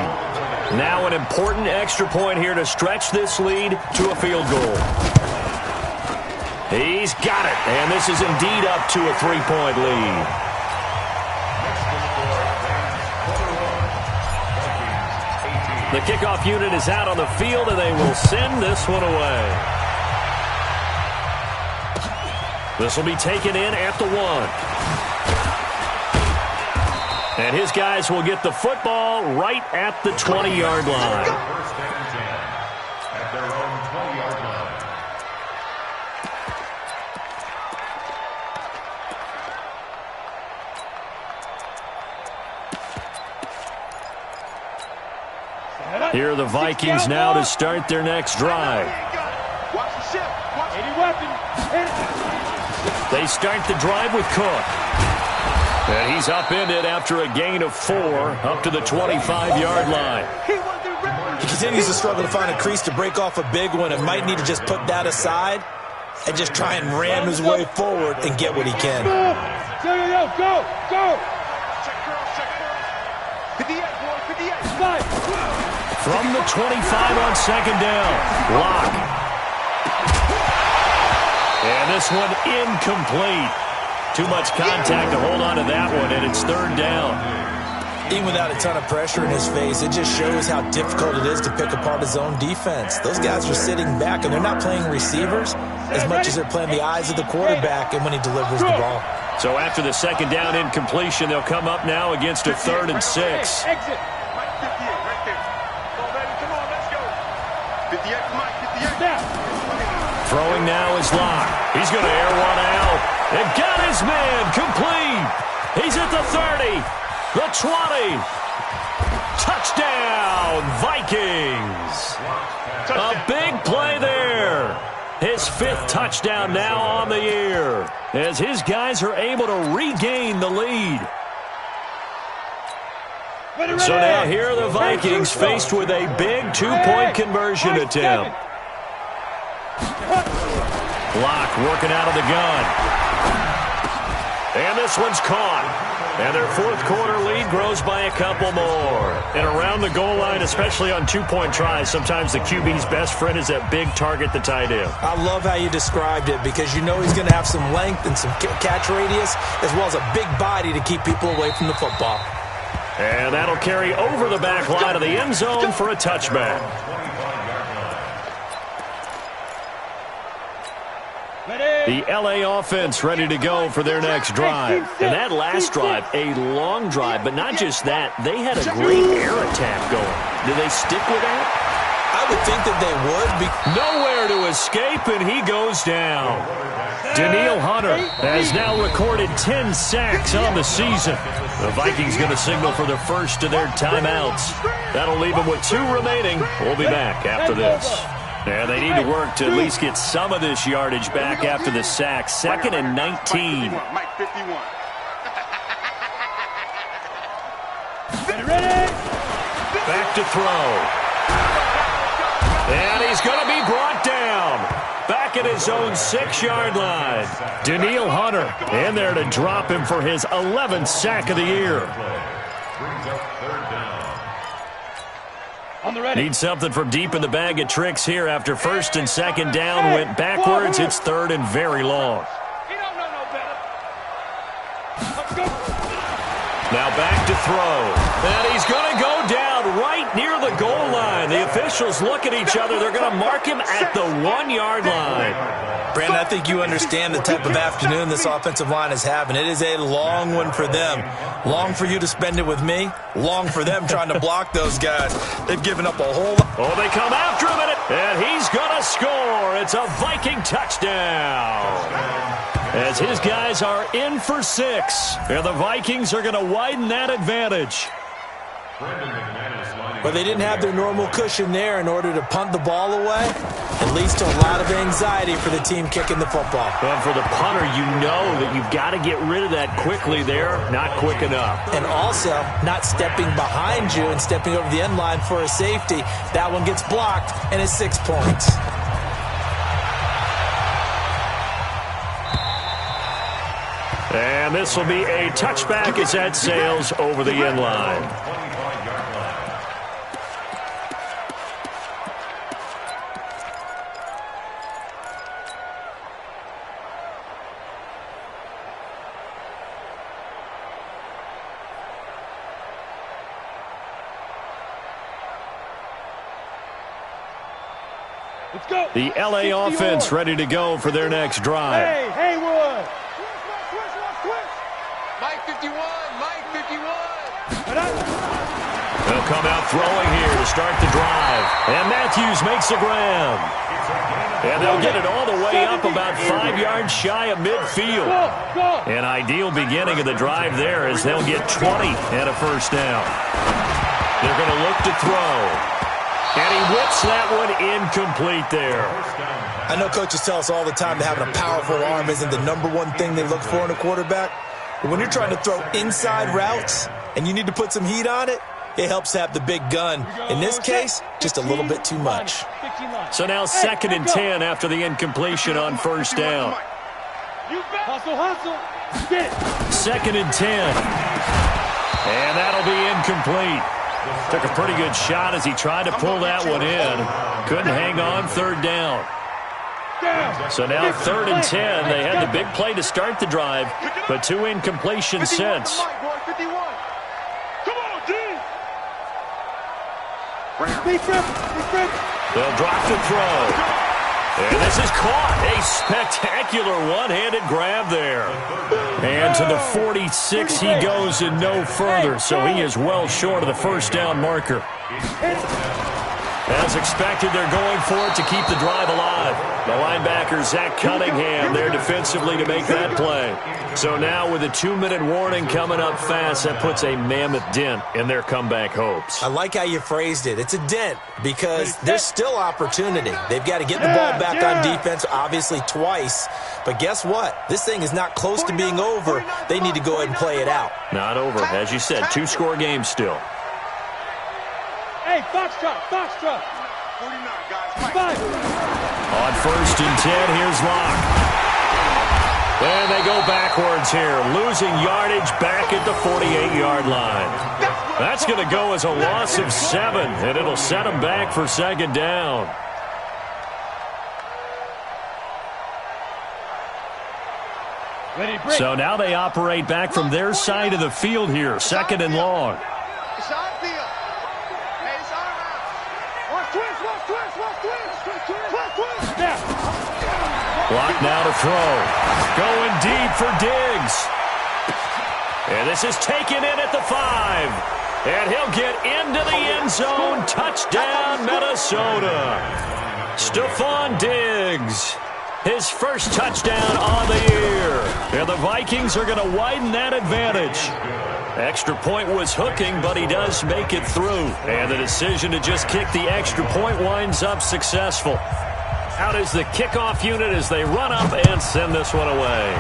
Now an important extra point here to stretch this lead to a field goal. He's got it. And this is indeed up to a 3-point lead. The kickoff unit is out on the field, and they will send this one away. This will be taken in at the 1. And his guys will get the football right at the 20-yard line. First down and 10 at their own 20-yard line. Here are the Vikings now to start their next drive. Watch the ship. Any weapon. Hit it. They start the drive with Cook. And he's upended after a gain of 4 up to the 25-yard line. He continues to struggle to find a crease to break off a big one and might need to just put that aside and just try and ram his way forward and get what he can. Go. 58, boy, 58. Five. From the 25 on 2nd down. Lock. And this one incomplete. Too much contact to hold on to that one, and it's 3rd down. Even without a ton of pressure in his face, it just shows how difficult it is to pick apart his own defense. Those guys are sitting back, and they're not playing receivers as much as they're playing the eyes of the quarterback and when he delivers the ball. So after the 2nd down incompletion, they'll come up now against a 3rd and 6. Exit. Mike 58, right there. Come on, baby, come on, let's go. 58 for Mike, 58. Now. Throwing now is Locke. He's going to air one out. And got his man complete. He's at the 30, the 20. Touchdown, Vikings. A big play there. His 5th touchdown now on the year as his guys are able to regain the lead. So now here are the Vikings faced with a big 2-point conversion attempt. Locke working out of the gun. And this one's caught. And their 4th quarter lead grows by a couple more. And around the goal line, especially on 2-point tries, sometimes the QB's best friend is that big target, the tight end. I love how you described it because you know he's going to have some length and some catch radius as well as a big body to keep people away from the football. And that'll carry over the back line of the end zone for a touchback. The LA offense ready to go for their next drive. And that last drive, a long drive, but not just that. They had a great air attack going. Do they stick with that? I I would think that they would. Nowhere to escape, and he goes down. Danielle Hunter has now recorded 10 sacks on the season. The Vikings going to signal for the first of their timeouts. That'll leave them with 2 remaining. We'll be back after this. And they need to work to at least get some of this yardage back after the sack. 2nd and 19. Mike 51. Ready? Back to throw. And he's going to be brought down. Back at his own 6-yard line. Danielle Hunter in there to drop him for his 11th sack of the year. Brings up 3rd down. On the ready. Need something from deep in the bag of tricks here after 1st and 2nd down went backwards. It's 3rd and very long. He don't know no better. Let's go. Now back to throw. And he's going to go down right near the goal line. The officials look at each other. They're going to mark him at the 1-yard line. Brandon, I think you understand the type of afternoon this offensive line is having. It is a long one for them. Long for you to spend it with me. Long for them trying to block those guys. They've given up a whole lot. Oh, they come after him, and he's going to score. It's a Viking touchdown. As his guys are in for 6. And the Vikings are going to widen that advantage. But they didn't have their normal cushion there in order to punt the ball away. It leads to a lot of anxiety for the team kicking the football. And for the punter, you know that you've got to get rid of that quickly there. Not quick enough. And also, not stepping behind you and stepping over the end line for a safety. That one gets blocked, and it's 6 points. And this will be a touchback as that sails over the end line. Let's go. The LA offense ready to go for their next drive. Hey, Haywood. Mike 51. Mike 51. They'll come out throwing here to start the drive. And Matthews makes the grab. And they'll get it all the way up about 5 yards shy of midfield. An ideal beginning of the drive there as they'll get 20 and a first down. They're going to look to throw. And he whips that one incomplete there. I know coaches tell us all the time that having a powerful arm isn't the #1 thing they look for in a quarterback. But when you're trying to throw inside routes and you need to put some heat on it, it helps have the big gun. In this case, just a little bit too much. So now 2nd and 10 after the incompletion on first down. Hustle. Get it. 2nd and 10. And that'll be incomplete. Took a pretty good shot as he tried to pull that one in. Couldn't hang on 3rd down. So now 3rd and 10. They had the big play to start the drive, but 2 incompletions since. They'll drop the throw. And this is caught. A spectacular one-handed grab there. And to the 46 he goes and no further, so he is well short of the first down marker. As expected, they're going for it to keep the drive alive. The linebacker, Zach Cunningham, there defensively to make that play. So now with a 2-minute warning coming up fast, that puts a mammoth dent in their comeback hopes. I like how you phrased it. It's a dent because there's still opportunity. They've got to get the ball back on defense, obviously twice. But guess what? This thing is not close to being over. They need to go ahead and play it out. Not over. As you said, 2-score game still. Hey, Foxtrot. 49, guys. 5. On 1st and 10, here's Locke. And they go backwards here, losing yardage back at the 48-yard line. That's going to go as a loss of 7, and it'll set them back for 2nd down. So now they operate back from their side of the field here, 2nd and long. It's our field. Hey, it's our route. Watch twist. Block now to throw. Going deep for Diggs. And this is taken in at the 5. And he'll get into the end zone. Touchdown, Minnesota. Stephon Diggs, his first touchdown on the year. And the Vikings are going to widen that advantage. Extra point was hooking, but he does make it through. And the decision to just kick the extra point winds up successful. Out is the kickoff unit as they run up and send this one away.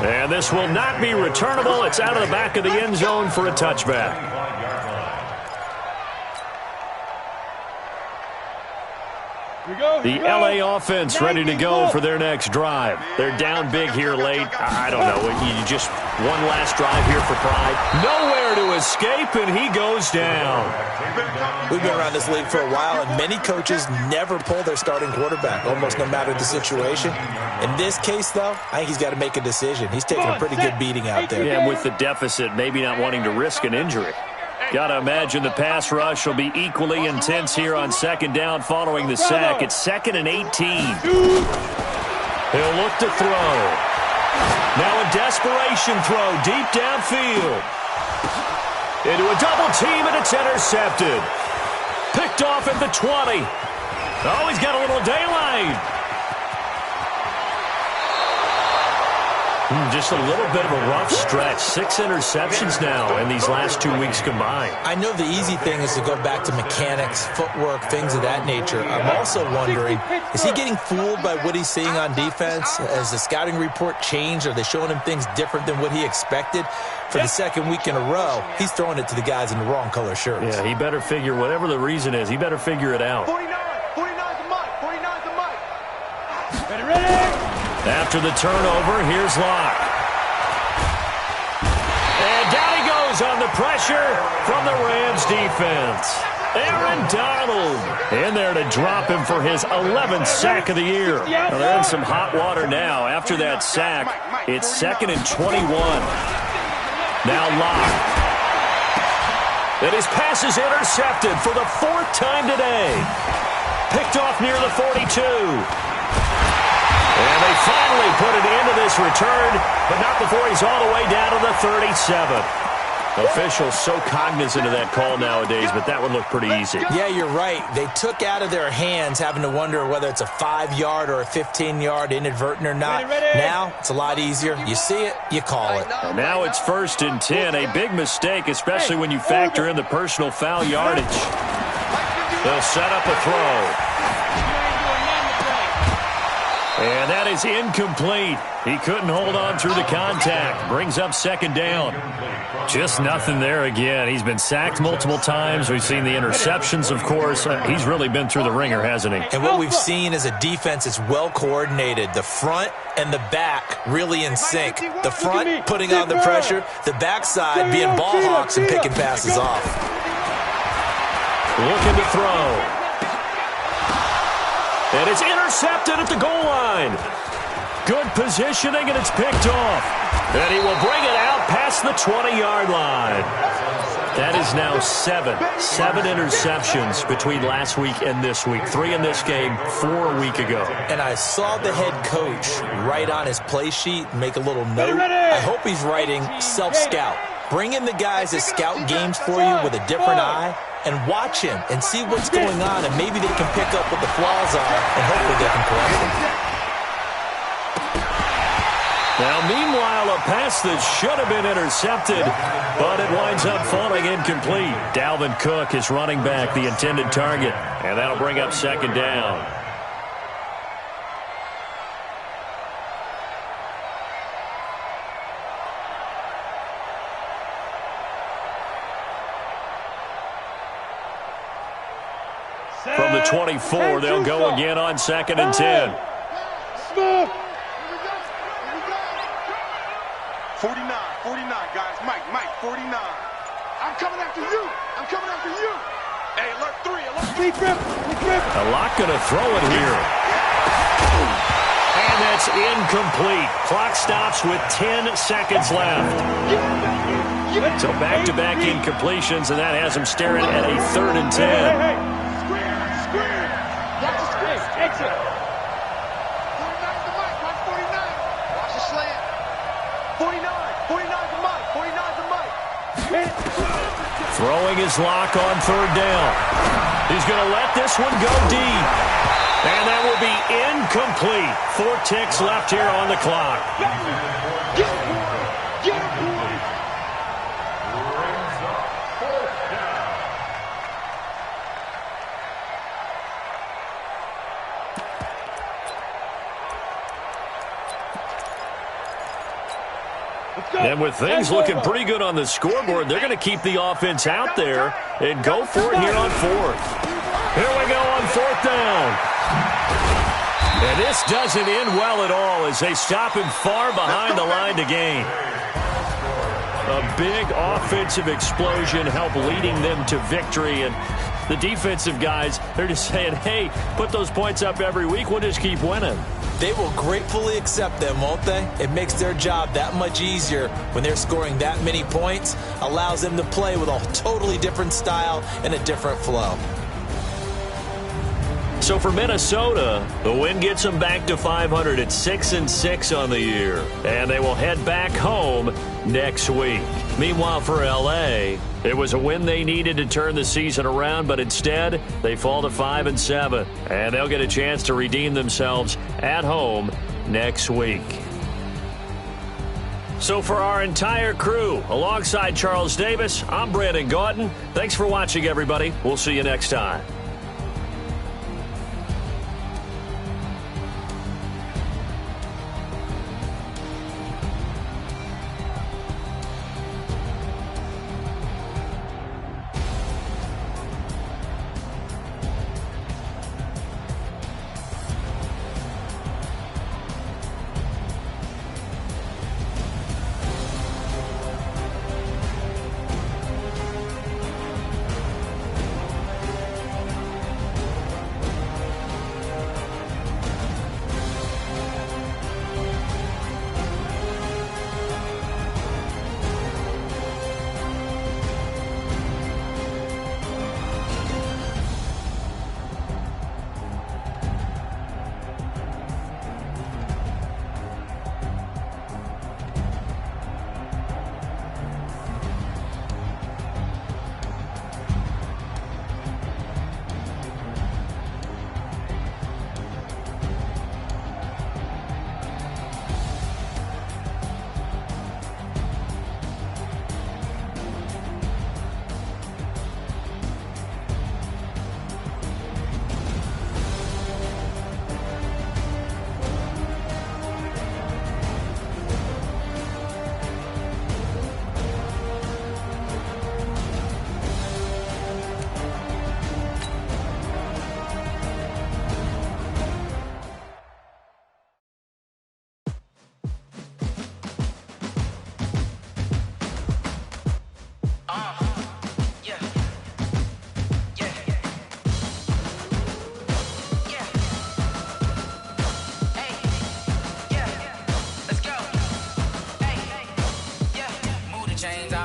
And this will not be returnable. It's out of the back of the end zone for a touchback. The LA offense ready to go for their next drive. They're down big here late. I don't know. You just one last drive here for pride. Nowhere to escape, and he goes down. We've been around this league for a while, and many coaches never pull their starting quarterback, almost no matter the situation. In this case, though, I think he's got to make a decision. He's taking a pretty good beating out there. Yeah, with the deficit, maybe not wanting to risk an injury. Got to imagine the pass rush will be equally intense here on second down following the sack. It's 2nd and 18. He'll look to throw. Now a desperation throw deep downfield. Into a double team, and it's intercepted. Picked off at the 20. Oh, he's got a little daylight. Just a little bit of a rough stretch. 6 interceptions now in these last 2 weeks combined. I know the easy thing is to go back to mechanics, footwork, things of that nature. I'm also wondering, is he getting fooled by what he's seeing on defense? Has the scouting report changed? Are they showing him things different than what he expected? For the second week in a row, he's throwing it to the guys in the wrong color shirts. Yeah, he better figure, whatever the reason is, he better figure it out. 49's the mic. 49's the mic. Ready? After the turnover, here's Locke. And down he goes on the pressure from the Rams defense. Aaron Donald in there to drop him for his 11th sack of the year. Well, they're in some hot water now. After that sack, it's 2nd and 21. Now Locke. And his pass is intercepted for the 4th time today. Picked off near the 42. And they finally put an end to this return, but not before he's all the way down to the 37. Officials so cognizant of that call nowadays, but that would look pretty easy. Yeah, you're right. They took out of their hands having to wonder whether it's a 5-yard or a 15-yard inadvertent or not. Now, it's a lot easier. You see it, you call it. And now it's 1st and 10, a big mistake, especially when you factor in the personal foul yardage. They'll set up a throw. And that is incomplete. He couldn't hold on through the contact. Brings up 2nd down. Just nothing there again. He's been sacked multiple times. We've seen the interceptions, of course. He's really been through the ringer, hasn't he? And what we've seen is a defense that's well coordinated. The front and the back really in sync. The front putting on the pressure. The backside being ball hawks and picking passes off. Looking to throw. And it's intercepted at the goal line. Good positioning, and it's picked off. And he will bring it out past the 20-yard line. That is now 7 interceptions between last week and this week. 3 in this game, 4 a week ago. And I saw the head coach write on his play sheet, make a little note. I hope he's writing self-scout. Bring in the guys that scout games for you with a different eye and watch him and see what's going on, and maybe they can pick up what the flaws are, and hopefully they can correct them. Now, meanwhile, a pass that should have been intercepted, but it winds up falling incomplete. Dalvin Cook is running back, the intended target, and that'll bring up 2nd down. From the 24, they'll go again on 2nd and 10. 49, guys. Mike, 49. I'm coming after you. Hey, alert 3. A lot going to throw it here. And that's incomplete. Clock stops with 10 seconds left. So back-to-back incompletions, and that has him staring at a 3rd and 10. Exit. 49's the mic. Watch 49. Watch the slant. 49. his lock on third down. He's going to let this one go deep. And that will be incomplete. 4 ticks left here on the clock. And with things looking pretty good on the scoreboard, they're going to keep the offense out there and go for it here on fourth. Here we go on fourth down. And this doesn't end well at all as they stop him far behind the line to gain. A big offensive explosion helped leading them to victory. And the defensive guys, they're just saying, hey, put those points up every week. We'll just keep winning. They will gratefully accept them, won't they? It makes their job that much easier when they're scoring that many points. Allows them to play with a totally different style and a different flow. So for Minnesota, the win gets them back to 500 at 6-6 on the year. And they will head back home next week. Meanwhile, for L.A., it was a win they needed to turn the season around, but instead they fall to 5-7. And they'll get a chance to redeem themselves at home next week. So for our entire crew, alongside Charles Davis, I'm Brandon Gaudin. Thanks for watching, everybody. We'll see you next time.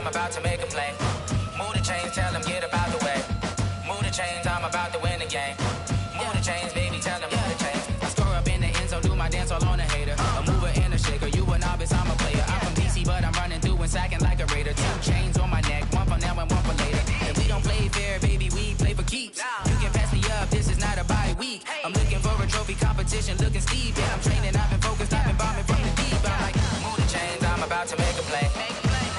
About to make a play. Move the chains, tell them get about the way. Move the chains, I'm about to win the game. Move the chains, baby, tell them move the chains. I score up in the end zone, do my dance all on a hater. A mover and a shaker, you a novice, I'm a player. I'm from DC, but I'm running through and sacking like a raider. 2 chains on my neck, one for now and one for later. And we don't play fair, baby, we play for keeps. You can pass me up, this is not a bye week. I'm looking for a trophy competition, looking steep. Yeah, I'm training, I've been focused, I've been bombing from the deep. I'm like, move the chains, I'm about to make a play.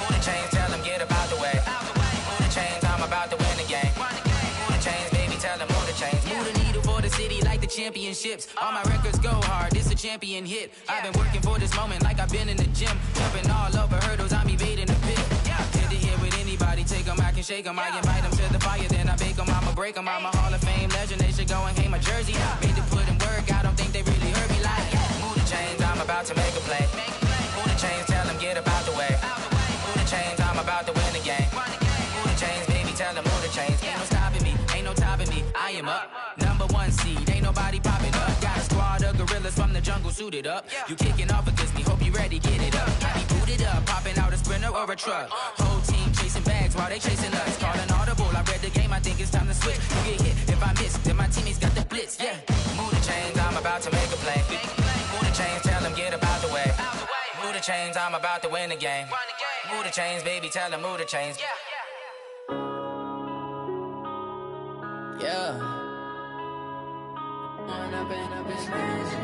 Move the chains, tell them get about the way. Move the chains, I'm about to win the game. Move the chains, baby, tell them move the chains. Move the needle for the city like the championships. All my records go hard, this a champion hit. I've been working for this moment like I've been in the gym. Jumping all over hurdles, I'm evading the pit. Hit to hit with anybody, take them, I can shake them. I invite them to the fire, then I bake them, I'ma break them. I'm a Hall of Fame legend, they should go and hang my jersey. Made to put in work, I don't think they really heard me like. Move the chains, I'm about to make a play. Move the chains, tell them get about the way. Move the chains, I'm about to win the game. Move the chains, baby, tell them move the chains. Ain't no stopping me, ain't no topping me. I am up, #1 seed, ain't nobody popping up. Got a squad of gorillas from the jungle suited up. You kicking off against me, hope you ready, get it up. I be booted up, popping out a sprinter or a truck. Whole team chasing bags while they chasing us. Calling audible, I read the game, I think it's time to switch. You get hit, if I miss, then my teammates got the blitz, yeah. Move the chains, I'm about to make a play. Move the chains, tell them get about the way. Move the chains, I'm about to win the game. Move the chains, baby, tell them move the chains. Yeah. One up in this magic.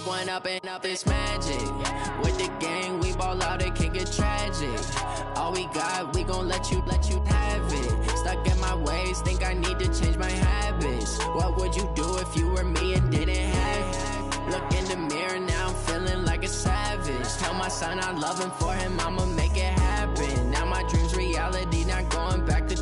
One up and up this magic. With the gang, we ball out, it can get tragic. All we got, we gon' let you have it. Stuck in my ways, think I need to change my habits. What would you do if you were me and didn't have it? Look in the mirror, now I'm feeling like a savage. Tell my son I love him, for him I'ma make it happen. Now my dream's reality, not going back to.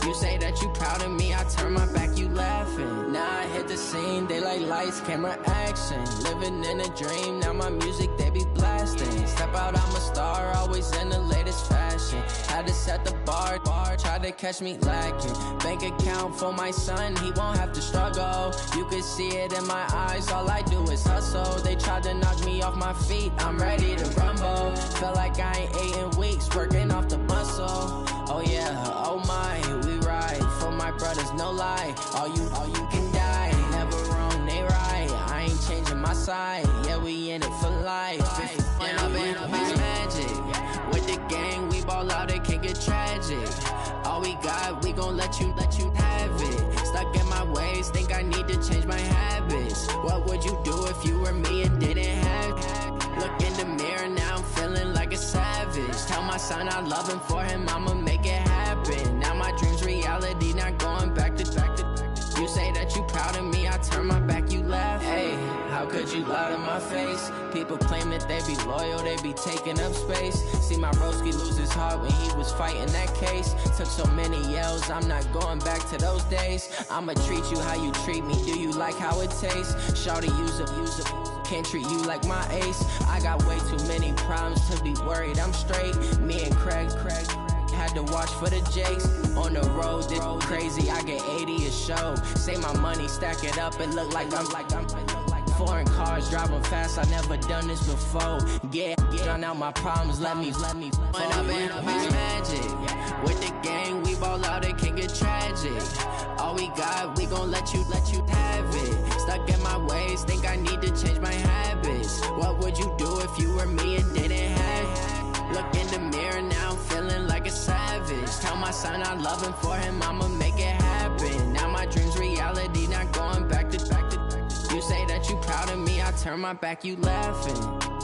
You say that you proud of me, I turn my back, you laughing. Now I hit the scene, they like lights, camera, action. Living in a dream, now my music, they be blasting. Step out, I'm a star, always in the latest fashion. Had to set the bar, try to catch me lacking. Bank account for my son, he won't have to struggle. You can see it in my eyes, all I do is hustle. They tried to knock me off my feet, I'm ready to rumble. Felt like I ain't ate in weeks, working off the muscle. Oh yeah, oh my, we ride for my brothers, no lie. All you can die, never wrong, they right. I ain't changing my side, yeah, we in it for life. When I've been up is magic. With the gang, we ball out, it can get tragic. All we got, we gon' let you have it. Stuck in my ways, think I need to change my habits. What would you do if you were me and didn't have it? Look in the mirror, now I'm feeling like a savage. Tell my son I love him, for him I'ma make it happen. Now my dream's reality, not going back to. You say that you proud of me, I turn my back, you laugh. Hey, how could you lie to my face? People claim that they be loyal, they be taking up space. See my broski lose his heart when he was fighting that case. Took so many yells, I'm not going back to those days. I'ma treat you how you treat me, do you like how it tastes? Shawty, use it. Can't treat you like my ace. I got way too many problems to be worried, I'm straight. Me and Craig had to watch for the Jakes. On the road, this crazy, I get 80 a show. Say my money, stack it up, it look like I'm foreign cars, driving fast, I never done this before. Yeah, drown out my problems, let me When I've been up is magic. With the gang, we ball out, it can get tragic. All we got, we gon' let you have it. Stuck in my ways, think I need to change my habits. What would you do if you were me and didn't have it? Look in the mirror, now I'm feeling like a savage. Tell my son I love him, for him I'ma make it happen. Now my dream's reality, not going back to. You say that you proud of me, I turn my back, you laughing.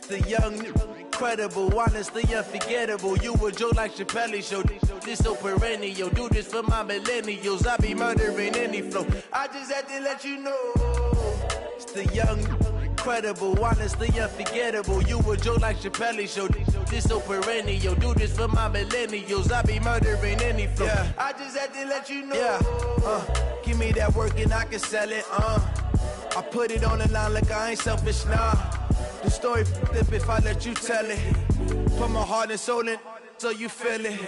The young, incredible, honestly unforgettable. You a joke like Chappelle Show. This so perennial. Do this for my millennials. I be murdering any flow. I just had to let you know. It's the young, incredible, honestly unforgettable. You a joke like Chappelle Show. This so perennial. Do this for my millennials. I be murdering any flow. Yeah. I just had to let you know. Yeah. Give me that work and I can sell it. I put it on the line like I ain't selfish, nah. The story flip if I let you tell it. Put my heart and soul in so you feel it.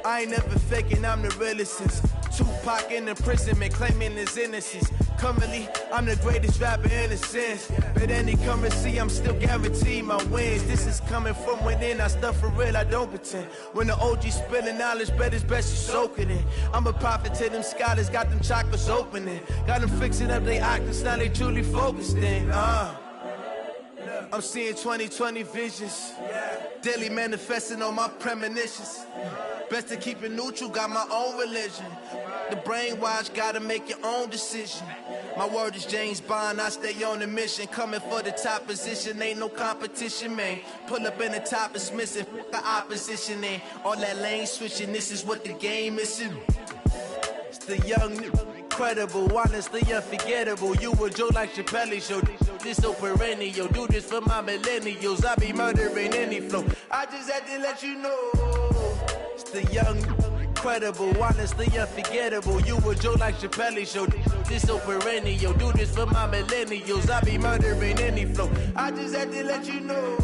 I ain't never faking, I'm the realest since Tupac in imprisonment, claiming his innocence. Currently, I'm the greatest rapper in a sense. But any currency, I'm still guaranteed my wins. This is coming from within, I stuff for real, I don't pretend. When the OG spilling knowledge, bet it's best you soak it in. I'm a prophet to them scholars, got them chakras opening. Got them fixing up their octaves, now they truly focused in. I'm seeing 2020 visions. Daily manifesting on my premonitions. Best to keep it neutral, got my own religion. The brainwash, gotta make your own decision. My word is James Bond, I stay on a mission. Coming for the top position, ain't no competition, man. Pull up in the top, it's missing, the opposition, ain't all that lane switching, this is what the game is. It's the young, incredible, honestly unforgettable. You a joke like Chappelle Show. This so perennial. Do this for my millennials. I be murdering any flow. I just had to let you know. It's the young, incredible, honestly unforgettable. You a joke like Chappelle Show. This so perennial. Do this for my millennials. I be murdering any flow. I just had to let you know.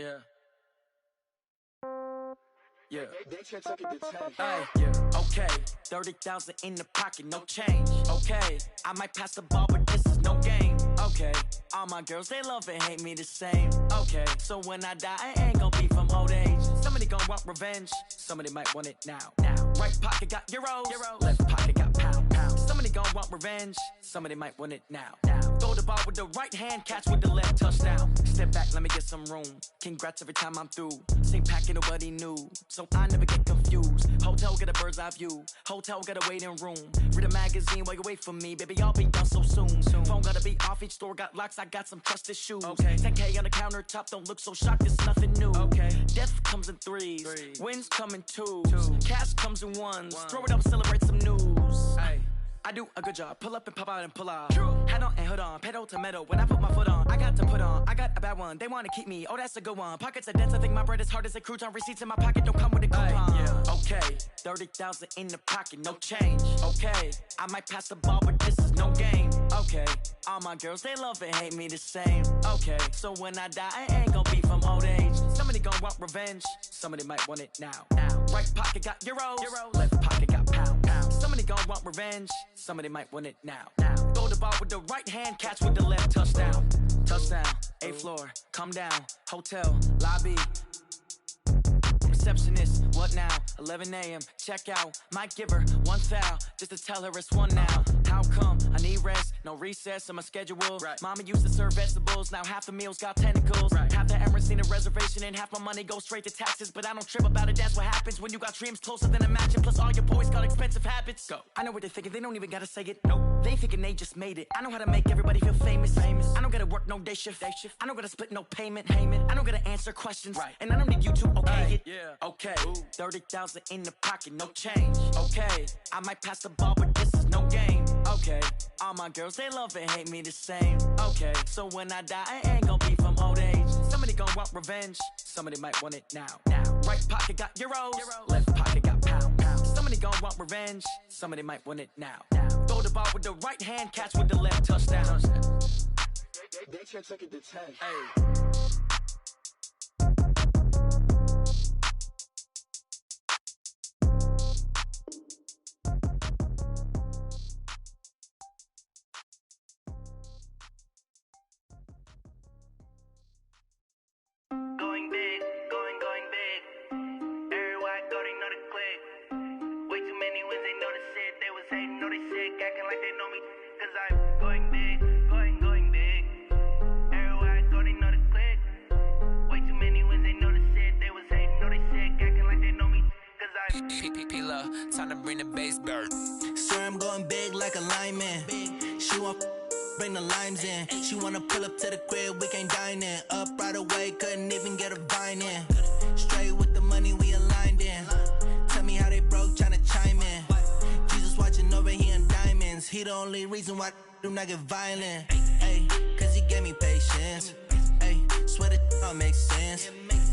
Yeah. Yeah. Yeah. Okay. 30,000 in the pocket, no change. Okay. I might pass the ball, but this is no game. Okay. All my girls, they love and hate me the same. Okay. So when I die, I ain't gonna be from old age. Somebody gonna want revenge. Somebody might want it now. Right pocket got euros. Left pocket got pounds. Somebody gonna want revenge. Somebody might want it now. Throw the ball with the right hand, catch with the left, touchdown. Step back, let me get some room. Congrats every time I'm through. Same packet, nobody knew, so I never get confused. Hotel get a bird's eye view. Hotel got a waiting room. Read a magazine while you wait for me, baby. I'll be done so soon. Phone gotta be off, each store got locks. I got some trusted shoes. Okay. 10K on the countertop, don't look so shocked. It's nothing new. Okay. Death comes in threes. Wins come in twos. Cash comes in ones. Throw it up, celebrate some news. Ay. I do a good job, pull up and pop out and pull off. Hat on and hood on, pedal to metal. When I put my foot on, I got to put on. I got a bad one, they wanna keep me. Oh, that's a good one. Pockets are dense, I think my bread is hard as a crouton. Receipts in my pocket don't come with a coupon. Yeah. Okay, 30,000 in the pocket, no change. Okay, I might pass the ball, but this is no game. Okay, all my girls, they love and hate me the same. Okay, so when I die, I ain't gonna be from old age. Somebody gonna want revenge. Somebody might want it now. Right pocket got euros. Left pocket got pounds. Somebody gonna want revenge. Somebody might want it now. Throw the ball with the right hand, catch with the left, touchdown. Touchdown, 8th floor, come down. Hotel, lobby. Receptionist, what now? 11 a.m., check out. Might give her one foul, just to tell her it's one now. How come? I need rest, no recess in my schedule. Right. Mama used to serve vegetables, now half the meals got tentacles. Right. Half the Emirates need a reservation and half my money goes straight to taxes. But I don't trip about it, that's what happens when you got dreams closer than a mansion. Plus all your boys got expensive habits. Go. I know what they're thinking, they don't even gotta say it. Nope. They thinking they just made it. I know how to make everybody feel famous. I don't gotta work no day shift. I don't gotta split no payment. I don't gotta answer questions. Right. And I don't need you to okay it. Yeah. Okay, 30,000 in the pocket, no change. Okay, I might pass the ball, but this is no game. Okay, all my girls, they love and hate me the same. Okay, so when I die, I ain't gonna be from old age. Somebody gonna want revenge. Somebody might want it now. Right pocket got euros. Left pocket got pounds. Somebody gonna want revenge. Somebody might want it now. Throw the ball with the right hand, catch with the left, touchdown. They can't take it to 10. Hey. Going big, going big. Everywhere I go, they know the click. Way too many wins, they know the shit. They was hating, know they sick, acting like they know me. Cause I'm going big, going big. Everywhere I go, they know the click. Way too many wins, they know the shit. They was hating, know they sick, acting like they know me. Cause I'm P-P-P-Love, time to bring the bass back. Swear I'm going big like a lineman. She want bring the limes in. She wanna pull up to the crib, we can't dine in. Up right away, couldn't even get a vine in. Straight with the money, we aligned in. Tell me how they broke, tryna chime in. Jesus watching over here in diamonds. He the only reason why I do not get violent. Ay, cause he gave me patience. Ay, swear that all makes sense.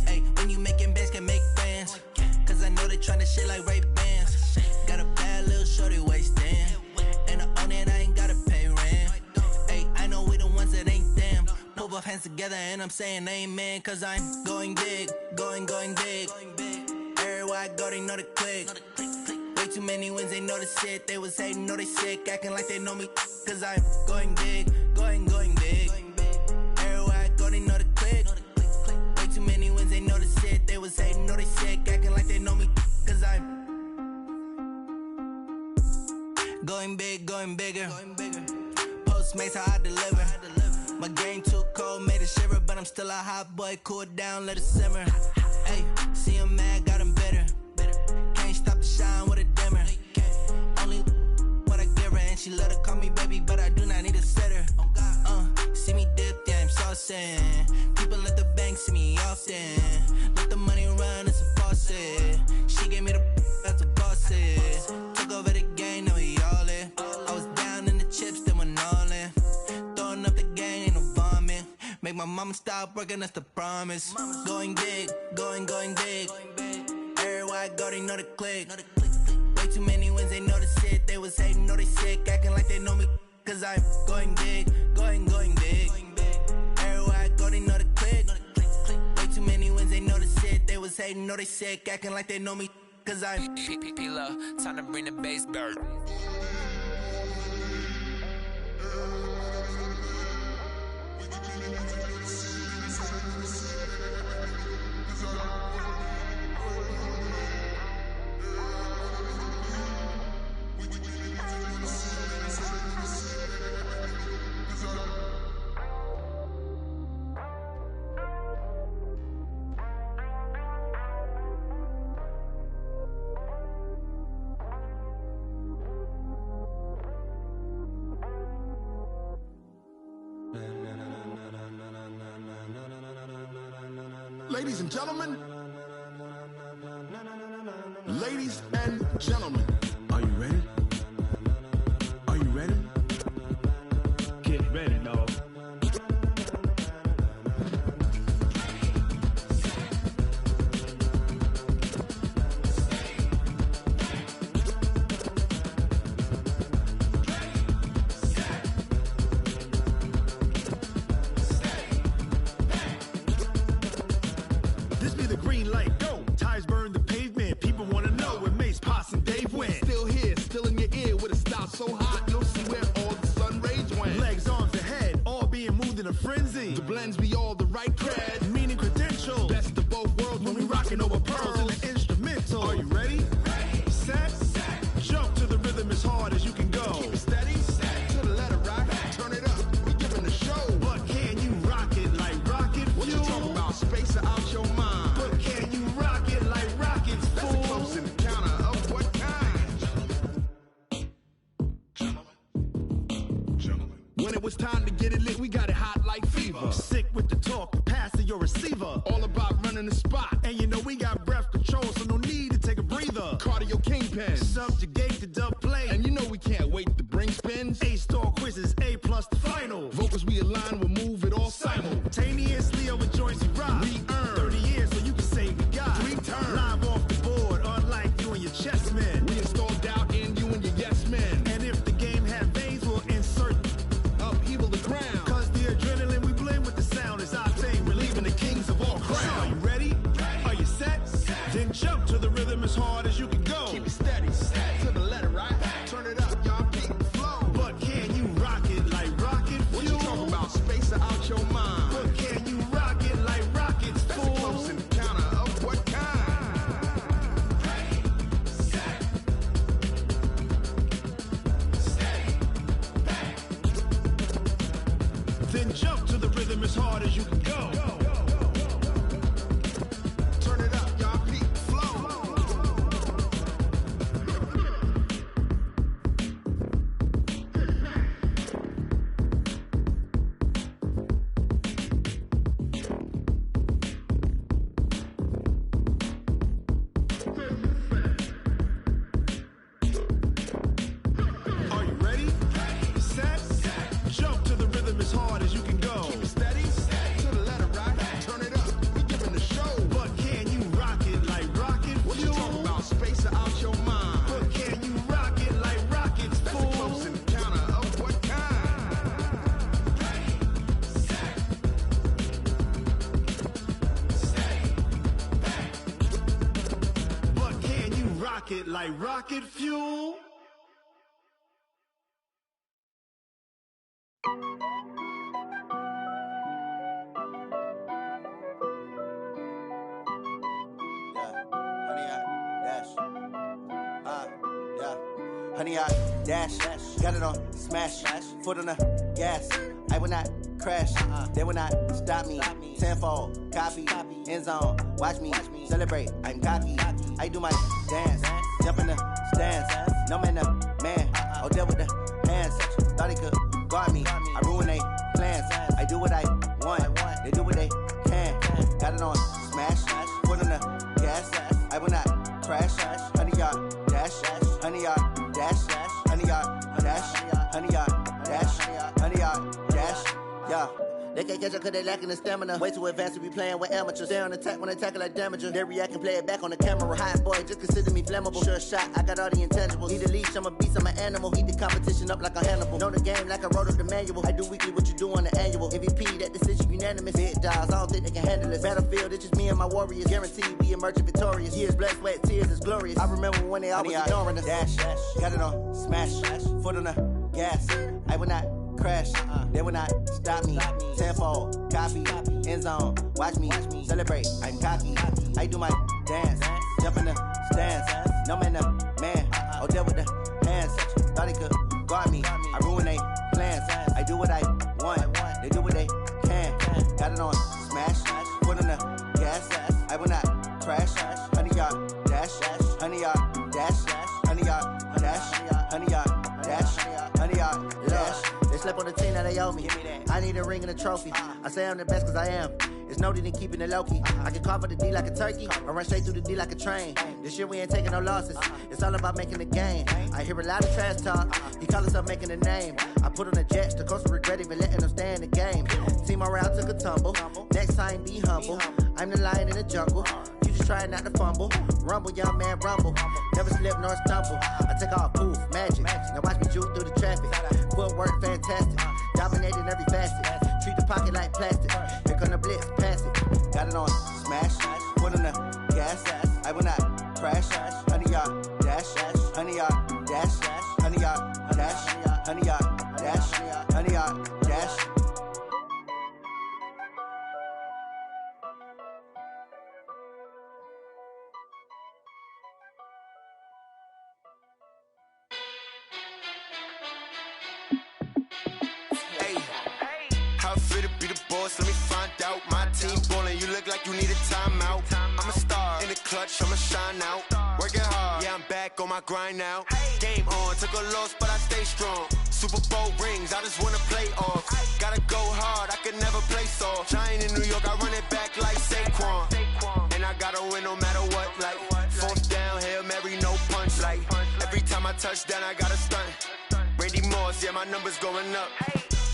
Ay, when you making bands, can make friends. Cause I know they tryna shit like Ray-Bans. Got a bad little shorty wasting. And I own it, I ain't gotta pay rent. Ay, I know we the ones that ain't them. Put both hands together and I'm saying amen. Cause I'm going big, going big. Everywhere I go, they know the click. Way too many wins, they know the shit. They was hating, know they sick, acting like they know me. Cause I'm going big, going big. Everywhere I go, they know the click. Way too many wins, they know the shit. They was hating, know they sick, acting like they know me. Cause I'm going big, going bigger. Postmates how I deliver. My game too cold, made it shiver, but I'm still a hot boy. Cool it down, let it simmer. Hey, see him mad, got him bitter. Can't stop the shine with a dimmer. Only what I give her, and she let her call me baby, but I do not need a sitter. See me dip, yeah, I'm saucing. People at the bank see me often. Let the money run, it's a faucet. She gave me the that's a faucet. Took over the game, now we all in. I was down in the chips, then went all in. Throwing up the game, ain't no vomit. Make my mama stop working, that's the promise. Going big, going big. Everywhere I go, they know the click. Way too many wins, they know the shit. They was hating, know they sick, acting like they know me. Cause I'm going big, going big. Everywhere I go, they know the click. Way too many niggas hating, know they sick, acting like they know me, cause I'm P-P-P-Love, time to bring the bass back. Ladies and gentlemen, are you ready? Are you ready? Get ready, dog. This be the green light, go. Tires burn the pavement. People wanna know where Mace, Poss, and Dave went. Still here, still in your ear with a style so hot, you'll see where all the sun rays went. Legs, arms, and head, all being moved in a frenzy. The blends be all the right cred, meaning credentials. Best of both worlds when we rockin' over pearls in the instrumental. Are you ready? Set, jump to the rhythm as hard as you can go. Keep it steady, to the letter rock, turn it up, we giving the show. But can you rock it like rocket fuel? What you talking about, space or out your mind? But can you rock it like rockets, fool? That's a close encounter of what kind? Gentlemen. When it was time to get it lit, we got it hot like fever. Sick with the talk, passing your receiver. All about running the spot. And you know we got breath control, so no need to take a breather. Cardio kingpin, subjugate the dub play. And you know we can't wait to bring spins. A-star quizzes, A+ the final. Vocals we align, we'll move it all simultaneously over joints we rock. We earn 30 years, so you can say we got 3 turns. Live off the board, unlike you and your chess men. We install doubt in you and your yes men. And if the game had veins, we'll insert upheaval the ground. Cause the adrenaline we blend with the sound is our thing, relieving the kings of all crowns. So are you ready? Are you set? Then jump to the rhythm as hard as you can go. Keep it steady, to the letter, right? Turn it up, y'all keep the flow. But can you rock it like rocket fuel? What you talking about, space or out your mind? But can you rock it like rockets, fool? That's a close encounter of what kind? Then jump to the rhythm as hard as you can go. Turn it up, y'all peak flow. Are you ready? Set, jump to the rhythm as hard as you can go. Keep it steady, to the letter rock, turn it up, we giving the show. But can you rock it like rocket fuel? What you talking about, space or out your mind? But can you rock it like rockets, fool? That's a close encounter of what kind? But can you rock it like rocket fuel? Honey, I dash, got it on smash, foot on the gas. I will not crash, they will not stop me. Tenfold, copy, end zone, watch me celebrate. I'm cocky, I do my dance, jump in the stands. No man, the man, oh, deal with the hands. Thought he could guard me, I ruin they plans. I do what I want, they do what they can. Got it on smash, foot on the gas. I will not crash, honey, y'all dash, honey, y'all dash, honey, y'all dash, honey, y'all dash, honey, y'all dash, yeah. They can't catch up cause they lacking the stamina. Way too advanced to be playing with amateurs. Stay on attack when they tackle like damager. They react and play it back on the camera. Hot boy, just consider me flammable. Sure shot, I got all the intangibles. Need a leash, I'm a beast, I'm an animal. Heat the competition up like a Hannibal. Know the game like I wrote up the manual. I do weekly what you do on the annual. MVP, that decision unanimous. Big dogs, I don't think they can handle this. Battlefield, it's just me and my warriors. Guaranteed we emerging victorious. Years, blood, sweat, tears is glorious. I remember when they always ignoring us. Dash, got it on, smash, foot on the gas. I will not crash, they will not stop me. Tenfold, copy, end zone, watch me celebrate. I'm cocky, I do my dance, jump in the stands. No man, man, oh deal with the hands. Thought he could guard me, I ruin they plans. I do what I want, they do what they can. Got it on, smash, foot on the gas. I will not crash, 100-yard dash, 100-yard dash, 100-yard dash, 100-yard dash, 100-yard dash. They slept on the team that they owe me. I need a ring and a trophy. I say I'm the best cause I am. It's noted in keeping it low-key. I can carve for the D like a turkey, or run straight through the D like a train. This year we ain't taking no losses. It's all about making the game. I hear a lot of trash talk. He call himself making a name. I put on the Jets. The coach will regret even letting them stay in the game. Team around took a tumble. Next time be humble. I'm the lion in the jungle. You just try not to fumble. Rumble, young man, rumble. Never slip nor stumble. I take off, poof, magic. Now watch me juke through the traffic. Footwork fantastic. Dominating every facet. Treat the pocket like plastic. Here come the blitz, pass it. Got it on, smash. Foot on the gas. I will not crash. 100-yard dash. 100-yard dash. 100-yard dash. 100-yard dash. 100-yard dash. Let me find out. My team ballin', you look like you need a timeout. I'm a star in the clutch, I'ma shine out. Working hard, yeah, I'm back on my grind now. Game on, took a loss, but I stay strong. Super Bowl rings, I just wanna play off. Gotta go hard, I could never play soft. Giant in New York, I run it back like Saquon. And I gotta win no matter what, like fourth down, Hail Mary, no punch. Like every time I touch down, I gotta stunt. Randy Moss, yeah, my numbers going up.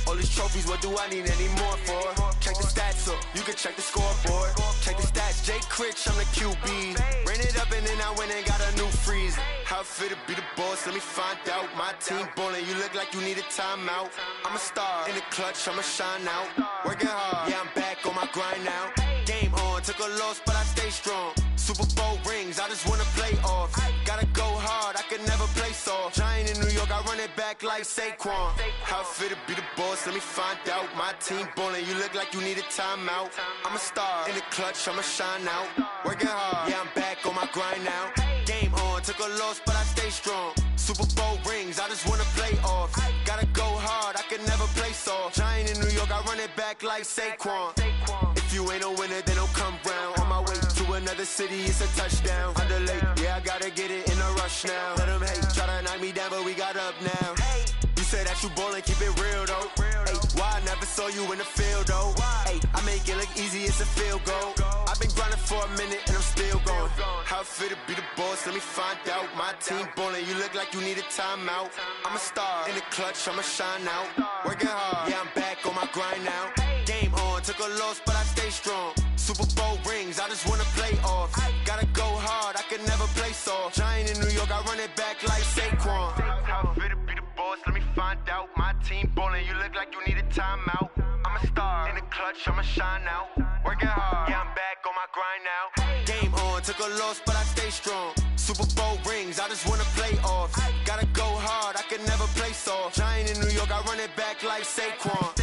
All these trophies, what do I need any more for? Check the stats up, you can check the scoreboard. Check the stats, Jay Critch, I'm the QB. Ran it up and then I went and got a new freeze. How it feel to be the boss, let me find out. My team ballin', you look like you need a timeout. I'm a star in the clutch, I'ma shine out. Working hard, yeah, I'm back on my grind now. Game on, took a loss, but I stay strong. Super Bowl rings, I just wanna play off. Gotta go hard, I could never play soft. Giant in New York, I run it back like Saquon. How it feel to be the boss, let me find out. My team ballin', you look like you need a timeout. I'm a star in the clutch, I'ma shine out. Working hard, yeah, I'm back on my grind now. Game on, took a loss, but I stay strong. Super Bowl rings, I just wanna play off. Gotta go hard, I could never play soft. Giant in New York, I run it back like Saquon. If you ain't a winner, then don't come round. On my way to another city, it's a touchdown. Underlay, yeah, I gotta get it in a rush now. Let them hate, try to knock me down, but we got up now. You say that you ballin', keep it real though. Hey, why I never saw you in the field though? Hey, I make it look easy, it's a field goal. I've been grinding for a minute and I'm still going. How it feel to be the boss, let me find out. My team ballin', you look like you need a timeout. I'm a star in the clutch, I'ma shine out. Working hard, yeah, I'm back on my grind now. Game on, took a loss, but I stay strong. Super Bowl rings, I just wanna play off. Gotta go hard, I could never play soft. Giant in New York, I run it back like Saquon. How it feel to be the boss, let me find out. My team ballin', you look like you need a timeout. I'm a star in the clutch, I'ma shine out. Working hard, yeah, I'm back on my grind now. Game on, took a loss, but I stay strong. Super Bowl rings, I just wanna play off. Gotta go hard, I could never play soft. Giant in New York, I run it back like Saquon.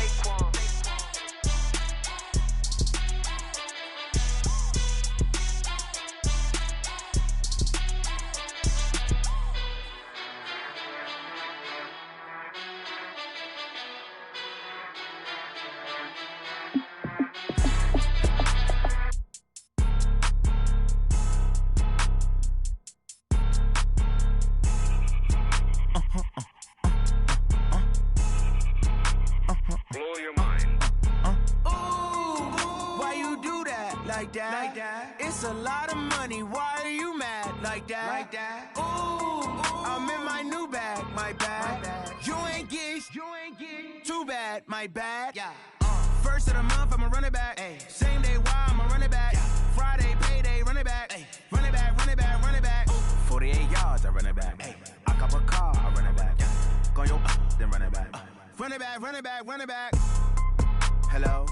Like that. It's a lot of money. Why are you mad like that? Like that. Ooh, I'm in my new bag. My bad. You ain't getting too bad. My bad. Yeah. First of the month, I'ma run it back. Ay. Same day, why I'ma run it back. Friday, payday, run it back. Ay. Run it back, run it back, run it back. 48 yards, I run it back. Ay. I cop a car, I run it back. Go your then run it back. Run it back, run it back, run it back. Hello,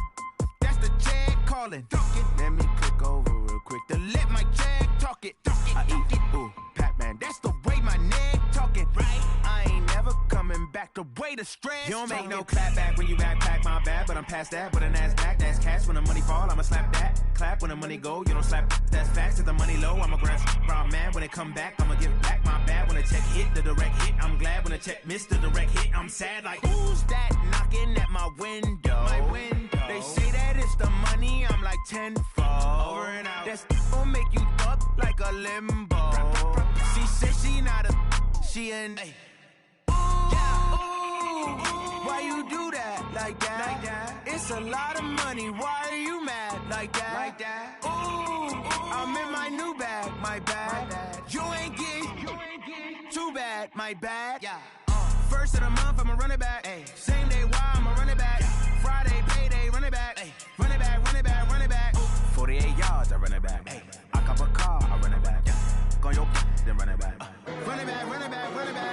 that's the Jag calling. Let me click over real quick to let my Jag talk it. I eat it, ooh, Pac-Man. That's the way my neck talking. Right, I ain't never coming back. The way the stress. You don't make no clap back when you backpack, my bad. But I'm past that. With a NASDAQ, that's cash. When the money fall, I'ma slap that. Clap when the money go, you don't slap. That's facts. If the money low, I'ma grab raw man. When it come back, I'ma give back my bad. When the check hit, the direct hit, I'm glad. When the check missed the direct hit, I'm sad. Like who's that knocking at my window? My window. They say that it's the money, I'm like tenfold. Over and out. That's gon' make you fuck like a limbo. She said she not a, she an. Ay. Why you do that like that? Like that? It's a lot of money. Why are you mad like that? Like that? Ooh, I'm in my new bag. My bad. You ain't getting too bad. My bad. Yeah. First of the month, I'ma run it back. Ay. Same day, why I'ma run it back. Friday, payday, run it back. Ay. Run it back, run it back, run it back. 48 yards, I run it back. Ay. I cop a car, I run it back. Go your then run it back. Run it back, run it back, run it back.